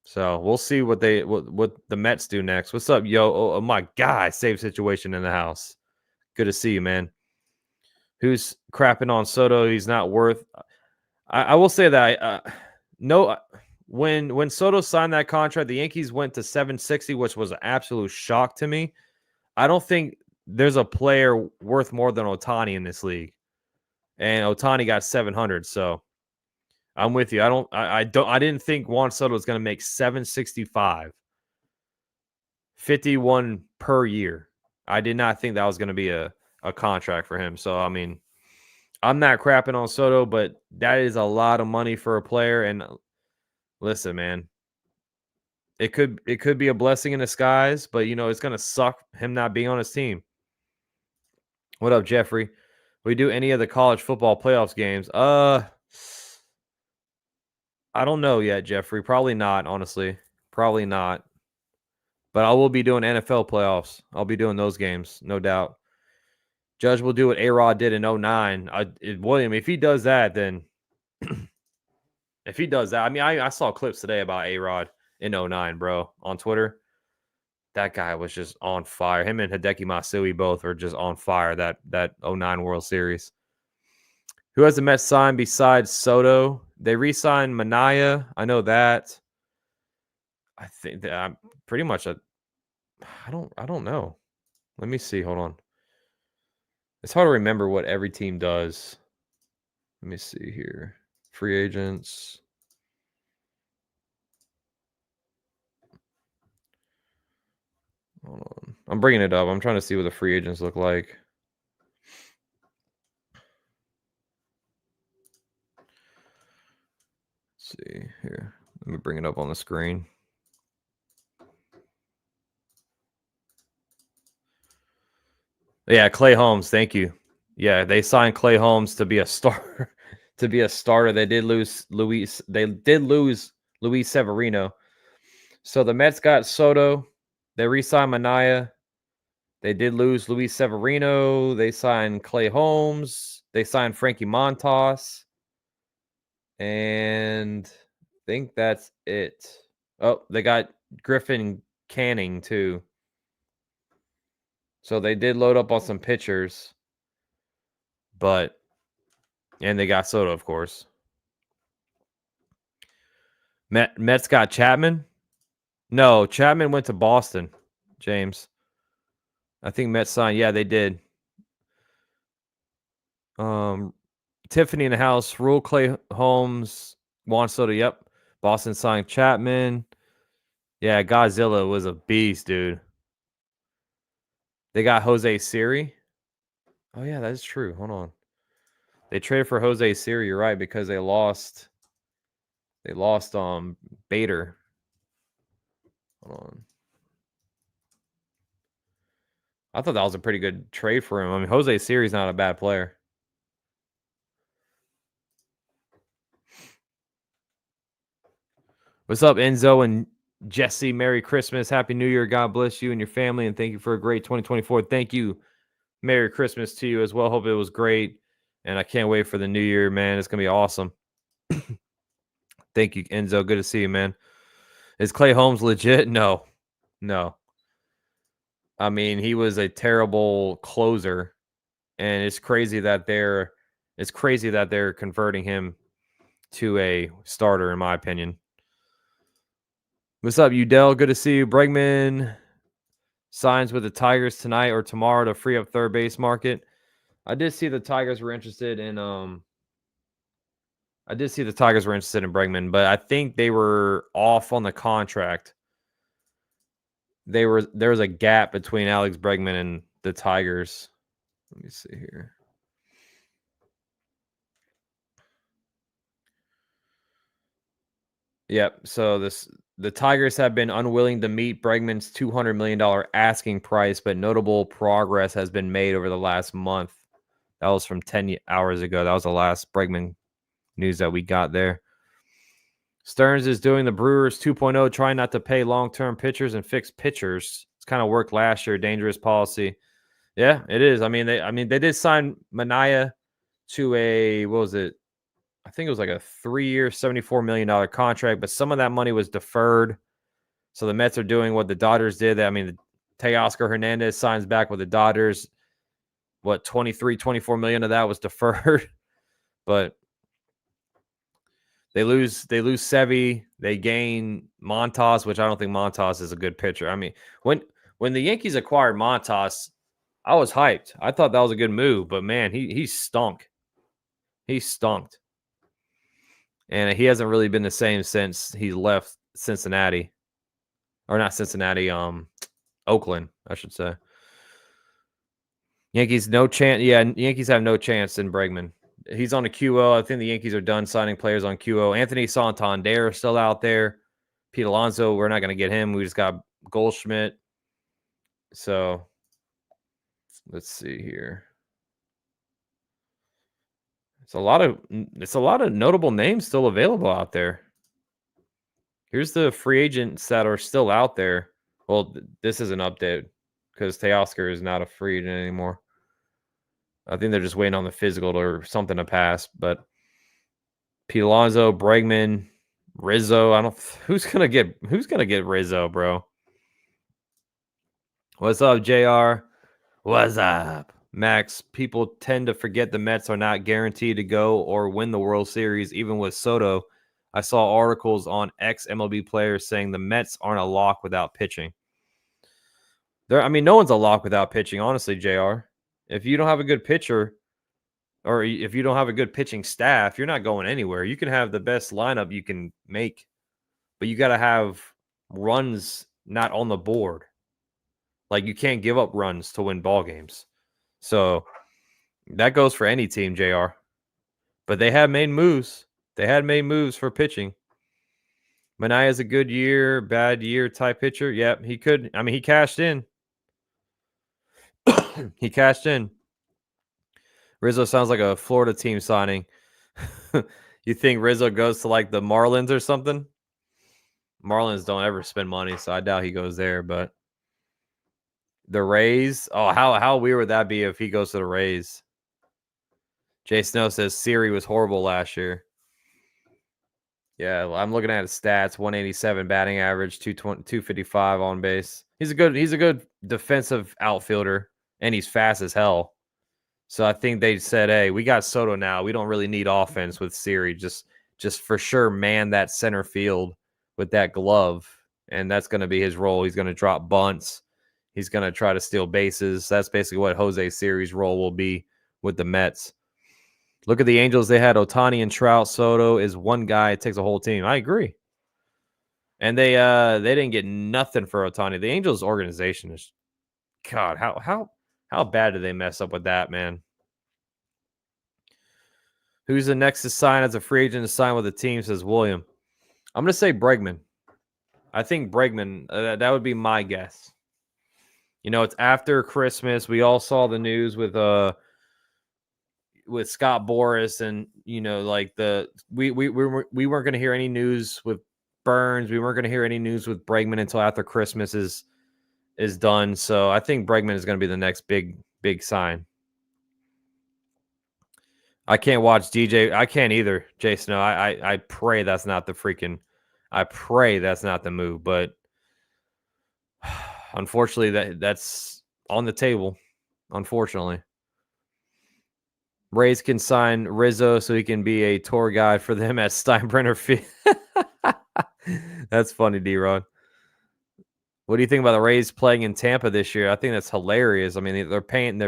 So we'll see what the Mets do next. What's up, yo? Oh my God, save situation in the house. Good to see you, man. Who's crapping on Soto? He's not worth. I will say that no. When Soto signed that contract, the Yankees went to 760, which was an absolute shock to me. I don't think there's a player worth more than Ohtani in this league, and Ohtani got 700. So I'm with you. I didn't think Juan Soto was going to make 765, 51 per year. I did not think that was going to be a contract for him. So, I mean, I'm not crapping on Soto, but that is a lot of money for a player. And listen, man, it could be a blessing in disguise, but, it's going to suck him not being on his team. What up, Jeffrey? We do any of the college football playoffs games? I don't know yet, Jeffrey. Probably not, honestly. Probably not. But I will be doing NFL playoffs. I'll be doing those games, no doubt. Judge will do what A-Rod did in 2009. William, if he does that, then if he does that, I mean, I saw clips today about A-Rod in 2009, bro, on Twitter. That guy was just on fire. Him and Hideki Matsui both are just on fire, that 2009 World Series. Who has the Mets signed besides Soto? They re-signed Manaya. I know that. I think that I'm pretty much I don't know. Let me see. Hold on. It's hard to remember what every team does. Let me see here. Free agents. Hold on. I'm bringing it up. I'm trying to see what the free agents look like. see here. Let me bring it up on the screen. Yeah, Clay Holmes. Thank you. Yeah, they signed Clay Holmes to be a starter. They did lose Luis. They did lose Luis Severino. So the Mets got Soto. They re-signed Manaea. They did lose Luis Severino. They signed Clay Holmes. They signed Frankie Montas. And I think that's it. Oh, they got Griffin Canning too. So they did load up on some pitchers. And they got Soto, of course. Mets got Chapman. No, Chapman went to Boston, James. I think Mets signed. Yeah, they did. Tiffany in the house. Rule Clay Holmes. Juan Soto. Yep. Boston signed Chapman. Yeah, Godzilla was a beast, dude. They got Jose Siri. Oh, yeah, that is true. Hold on. They traded for Jose Siri, you're right, because they lost Bader. Hold on. I thought that was a pretty good trade for him. I mean, Jose Siri's not a bad player. What's up, Enzo and Jesse? Merry Christmas. Happy New Year. God bless you and your family, and thank you for a great 2024. Thank you. Merry Christmas to you as well. Hope it was great, and I can't wait for the new year, man. It's going to be awesome. Thank you, Enzo. Good to see you, man. Is Clay Holmes legit? No. I mean, he was a terrible closer, and it's crazy that they're converting him to a starter, in my opinion. What's up, Udell? Good to see you. Bregman signs with the Tigers tonight or tomorrow to free up third base market. I did see the Tigers were interested in Bregman, but I think they were off on the contract. There was a gap between Alex Bregman and the Tigers. Let me see here. Yep. So the Tigers have been unwilling to meet Bregman's $200 million asking price, but notable progress has been made over the last month. That was from 10 hours ago. That was the last Bregman news that we got there. Stearns is doing the Brewers 2.0, trying not to pay long-term pitchers and fix pitchers. It's kind of worked last year. Dangerous policy. Yeah, it is. I mean, they did sign Manaea to a, what was it? I think it was like a 3-year, $74 million contract, but some of that money was deferred. So the Mets are doing what the Dodgers did. I mean, Teoscar Hernandez signs back with the Dodgers. What, 24 million of that was deferred. But they lose Sevy. They gain Montas, which I don't think Montas is a good pitcher. I mean, when the Yankees acquired Montas, I was hyped. I thought that was a good move, but man, he stunk. He stunk. And he hasn't really been the same since he left Cincinnati. Or not Cincinnati, Oakland, I should say. Yankees, no chance. Yeah, Yankees have no chance in Bregman. He's on a QO. I think the Yankees are done signing players on QO. Anthony Santander is still out there. Pete Alonso, we're not going to get him. We just got Goldschmidt. So let's see here. It's a lot of notable names still available out there. Here's the free agents that are still out there. Well, this is an update because Teoscar is not a free agent anymore. I think they're just waiting on the physical or something to pass. But Pete Alonso, Bregman, Rizzo. Who's gonna get Rizzo, bro? What's up, JR? What's up, Max? People tend to forget the Mets are not guaranteed to go or win the World Series, even with Soto. I saw articles on ex-MLB players saying the Mets aren't a lock without pitching. No one's a lock without pitching, honestly, JR. If you don't have a good pitcher or if you don't have a good pitching staff, you're not going anywhere. You can have the best lineup you can make, but you got to have runs not on the board. Like, you can't give up runs to win ball games. So that goes for any team, JR. But they have made moves. They had made moves for pitching. Manaea's a good year, bad year type pitcher. Yep, he could. I mean, he cashed in. He cashed in. Rizzo sounds like a Florida team signing. You think Rizzo goes to like the Marlins or something? Marlins don't ever spend money, so I doubt he goes there. But the Rays, oh, how weird would that be if he goes to the Rays? Jay Snow says Siri was horrible last year. Yeah, I'm looking at his stats: 187 batting average, 255 on base. He's a good defensive outfielder, and he's fast as hell. So I think they said, hey, we got Soto now. We don't really need offense with Siri. Just for sure man that center field with that glove. And that's going to be his role. He's going to drop bunts. He's going to try to steal bases. That's basically what Jose Siri's role will be with the Mets. Look at the Angels. They had Ohtani and Trout. Soto is one guy. It takes a whole team. I agree. And they didn't get nothing for Ohtani. The Angels organization is, God, how bad did they mess up with that, man? Who's the next to sign as a free agent to sign with the team, says William. I'm going to say Bregman. I think Bregman, that would be my guess. You know, it's after Christmas. We all saw the news with Scott Boras, and you know, like we weren't going to hear any news with Burns. We weren't going to hear any news with Bregman until after Christmas is done. So I think Bregman is going to be the next big sign. I can't watch DJ. I can't either, Jason. No, I pray that's not the freaking. I pray that's not the move, but unfortunately, that's on the table. Unfortunately, Rays can sign Rizzo so he can be a tour guide for them at Steinbrenner Field. That's funny, D-Rod. What do you think about the Rays playing in Tampa this year? I think that's hilarious. I mean, they're paying.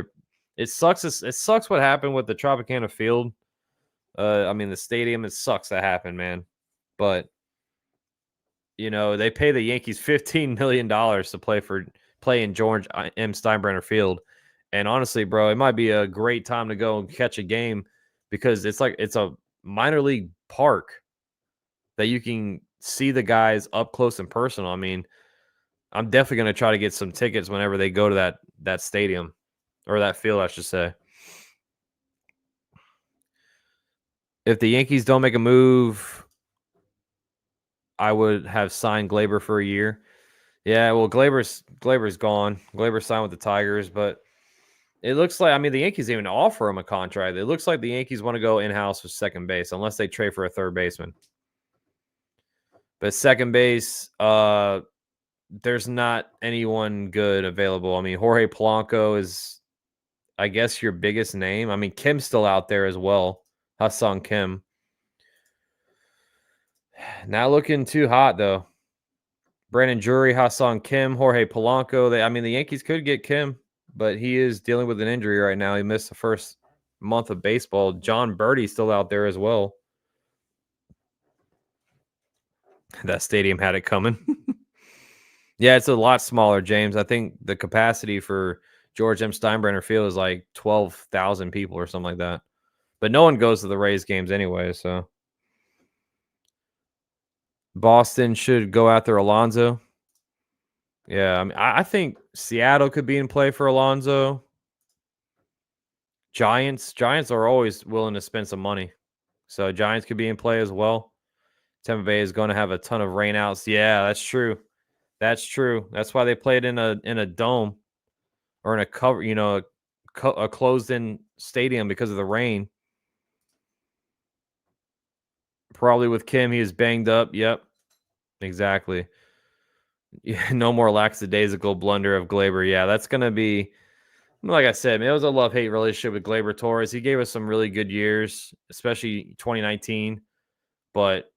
It sucks. It sucks what happened with the Tropicana Field. I mean, the stadium. It sucks that happened, man. But you know, they pay the Yankees $15 million to play in George M. Steinbrenner Field. And honestly, bro, it might be a great time to go and catch a game because it's a minor league park that you can see the guys up close and personal. I mean, I'm definitely going to try to get some tickets whenever they go to that stadium or that field, I should say. If the Yankees don't make a move, I would have signed Glaber for a year. Yeah, well, Glaber's gone. Glaber signed with the Tigers, but it looks like, I mean, the Yankees didn't even offer him a contract. It looks like the Yankees want to go in-house with second base unless they trade for a third baseman. But second base, there's not anyone good available. I mean, Jorge Polanco is, I guess, your biggest name. I mean, Kim's still out there as well. Ha-Seong Kim. Not looking too hot, though. Brandon Drury, Ha-Seong Kim, Jorge Polanco. The Yankees could get Kim, but he is dealing with an injury right now. He missed the first month of baseball. John Birdie's still out there as well. That stadium had it coming. Yeah, it's a lot smaller, James. I think the capacity for George M. Steinbrenner Field is like 12,000 people or something like that. But no one goes to the Rays games anyway, so. Boston should go after Alonso. Yeah, I mean, I think Seattle could be in play for Alonso. Giants are always willing to spend some money. So Giants could be in play as well. Tampa Bay is going to have a ton of rainouts. Yeah, that's true. That's true. That's why they played in a dome or in a cover, you know, a closed-in stadium because of the rain. Probably with Kim, he is banged up. Yep, exactly. Yeah, no more lackadaisical blunder of Glaber. Yeah, that's going to be, like I said, man, it was a love-hate relationship with Glaber Torres. He gave us some really good years, especially 2019. But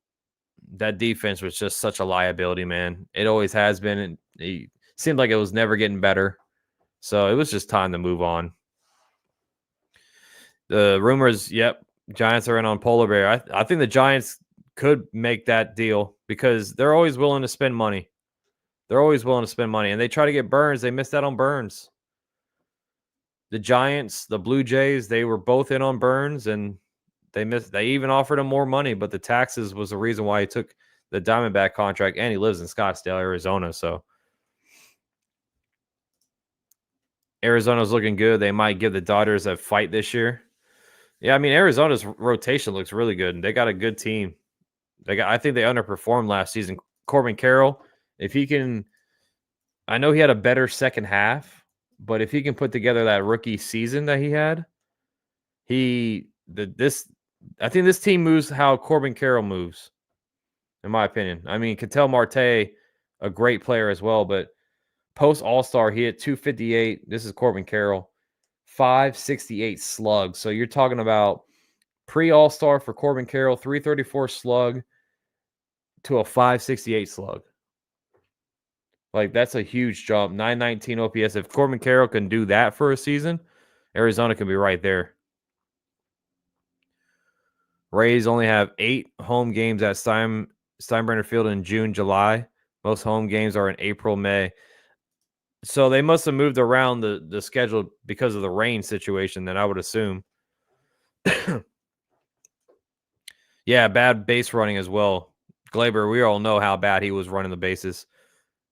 that defense was just such a liability, man. It always has been. And it seemed like it was never getting better. So it was just time to move on. The rumors, yep, Giants are in on Polar Bear. I think the Giants could make that deal because they're always willing to spend money. They're always willing to spend money. And they try to get Burns. They missed out on Burns. The Giants, the Blue Jays, they were both in on Burns, and they even offered him more money, but the taxes was the reason why he took the Diamondback contract, and he lives in Scottsdale, Arizona. So Arizona's looking good. They might give the Dodgers a fight this year. Yeah, I mean, Arizona's rotation looks really good, and they got a good team. I think they underperformed last season. Corbin Carroll, if he can, I know he had a better second half, but if he can put together that rookie season that he had, I think this team moves how Corbin Carroll moves, in my opinion. I mean, Ketel Marte, a great player as well, but post All-Star, he hit 258. This is Corbin Carroll, 568 slug. So you're talking about pre-All-Star for Corbin Carroll, 334 slug to a 568 slug. Like, that's a huge jump. 919 OPS. If Corbin Carroll can do that for a season, Arizona can be right there. Rays only have 8 home games at Steinbrenner Field in June, July. Most home games are in April, May. So they must have moved around the schedule because of the rain situation, then I would assume. Yeah, bad base running as well. Glaber, we all know how bad he was running the bases.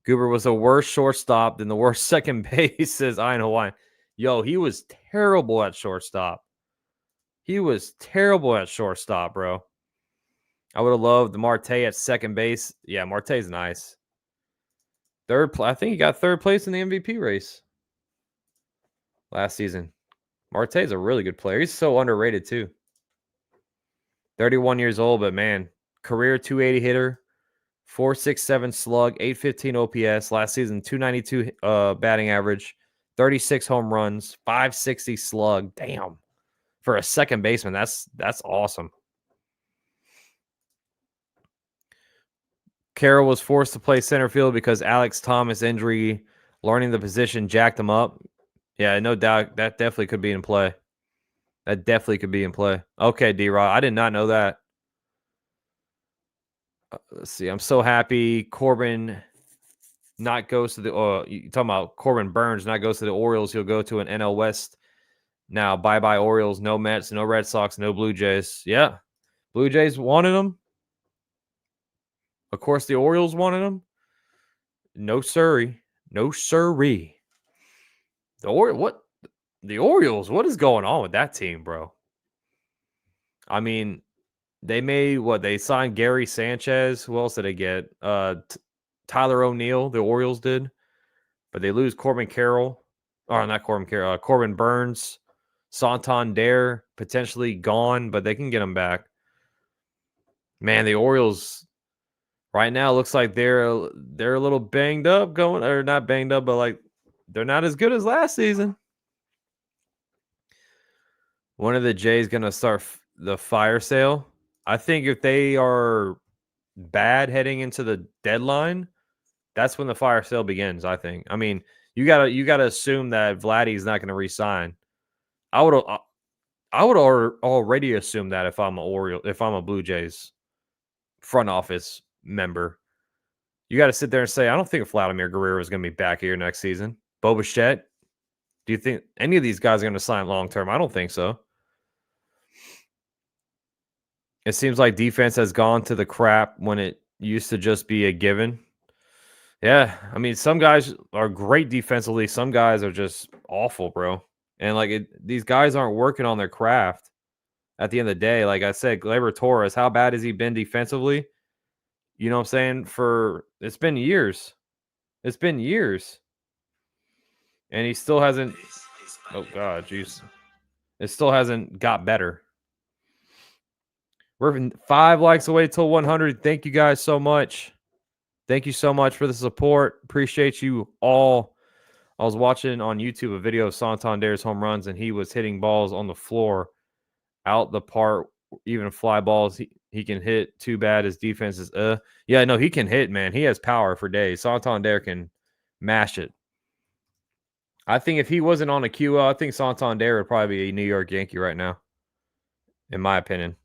Goober was the worst shortstop and the worst second base, says Ian Hawaiian. Yo, he was terrible at shortstop. He was terrible at shortstop, bro. I would have loved Marte at second base. Yeah, Marte's nice. I think he got third place in the MVP race last season. Marte's a really good player. He's so underrated too. 31 years old, but man, career 280 hitter, 467 slug, 815 OPS. Last season, 292 batting average, 36 home runs, 560 slug. Damn. For a second baseman, that's awesome. Carroll was forced to play center field because Alex Thomas' injury, learning the position, jacked him up. Yeah, no doubt. That definitely could be in play. That definitely could be in play. Okay, D-Rod. I did not know that. Let's see. I'm so happy Corbin not goes to the you talking about Corbin Burns not goes to the Orioles. He'll go to an NL West. Now, bye-bye Orioles. No Mets, no Red Sox, no Blue Jays. Yeah. Blue Jays wanted him. Of course, the Orioles wanted him. No sirree. No sirree. The Orioles, what is going on with that team, bro? I mean, they signed Gary Sanchez. Who else did they get? Tyler O'Neill, the Orioles did. But they lose Corbin Carroll. Or not Corbin Carroll, Corbin Burns. Santander, potentially gone, but they can get him back. Man, the Orioles right now looks like they're a little banged up or not banged up, but like they're not as good as last season. When are the Jays going to start the fire sale? I think if they are bad heading into the deadline, that's when the fire sale begins, I think. I mean, you gotta assume that Vladdy's not going to re-sign. I would already assume that if I'm a Blue Jays front office member. You got to sit there and say, I don't think Vladimir Guerrero is going to be back here next season. Bo Bichette, do you think any of these guys are going to sign long term? I don't think so. It seems like defense has gone to the crap when it used to just be a given. Yeah, I mean, some guys are great defensively. Some guys are just awful, bro. And these guys aren't working on their craft at the end of the day. Like I said, Gleyber Torres, how bad has he been defensively? You know what I'm saying? It's been years. It's been years. And he still hasn't. Oh, God, jeez. It still hasn't got better. We're 5 likes away till 100. Thank you guys so much. Thank you so much for the support. Appreciate you all. I was watching on YouTube a video of Santander's home runs, and he was hitting balls on the floor out the park, even fly balls. He can hit. Too bad his defense is Yeah, no, he can hit, man. He has power for days. Santander can mash it. I think if he wasn't on a QL, I think Santander would probably be a New York Yankee right now, in my opinion.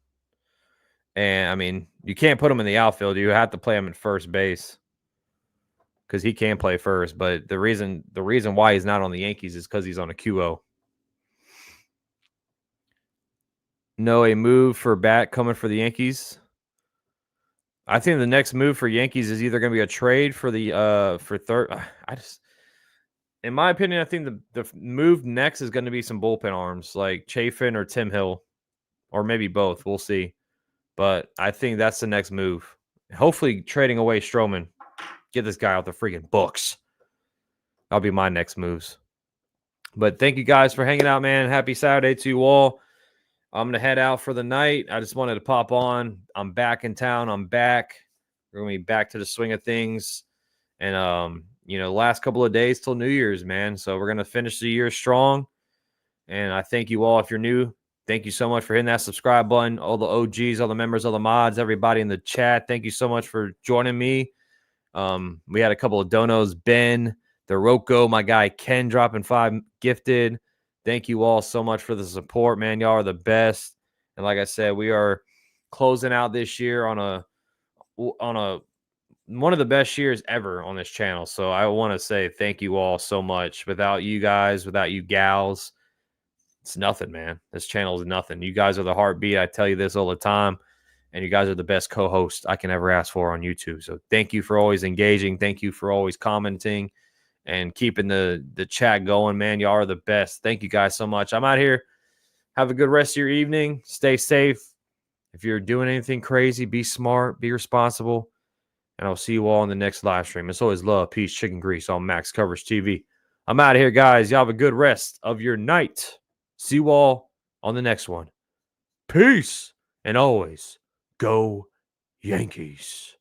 And, I mean, you can't put him in the outfield. You have to play him at first base because he can play first. But the reason why he's not on the Yankees is because he's on a QO. No, a move for bat coming for the Yankees. I think the next move for Yankees is either going to be a trade for the for third. In my opinion, I think the move next is going to be some bullpen arms like Chafin or Tim Hill, or maybe both. We'll see. But I think that's the next move. Hopefully, trading away Stroman, get this guy out the freaking books. That'll be my next moves. But thank you guys for hanging out, man. Happy Saturday to you all. I'm going to head out for the night. I just wanted to pop on. I'm back in town. I'm back. We're going to be back to the swing of things. And, last couple of days till New Year's, man. So we're going to finish the year strong. And I thank you all. If you're new, thank you so much for hitting that subscribe button. All the OGs, all the members, all the mods, everybody in the chat. Thank you so much for joining me. We had a couple of donos, Ben, the Roko, my guy Ken dropping 5 gifted. Thank you all so much for the support, man. Y'all are the best. And like I said, we are closing out this year on one of the best years ever on this channel. So I want to say thank you all so much. Without you guys, without you gals, it's nothing, man. This channel is nothing. You guys are the heartbeat. I tell you this all the time. And you guys are the best co-host I can ever ask for on YouTube. So thank you for always engaging. Thank you for always commenting and keeping the chat going, man. Y'all are the best. Thank you guys so much. I'm out here. Have a good rest of your evening. Stay safe. If you're doing anything crazy, be smart, be responsible. And I'll see you all in the next live stream. It's always love, peace, chicken grease on Max Coverage TV. I'm out of here, guys. Y'all have a good rest of your night. See you all on the next one. Peace. And always, go Yankees.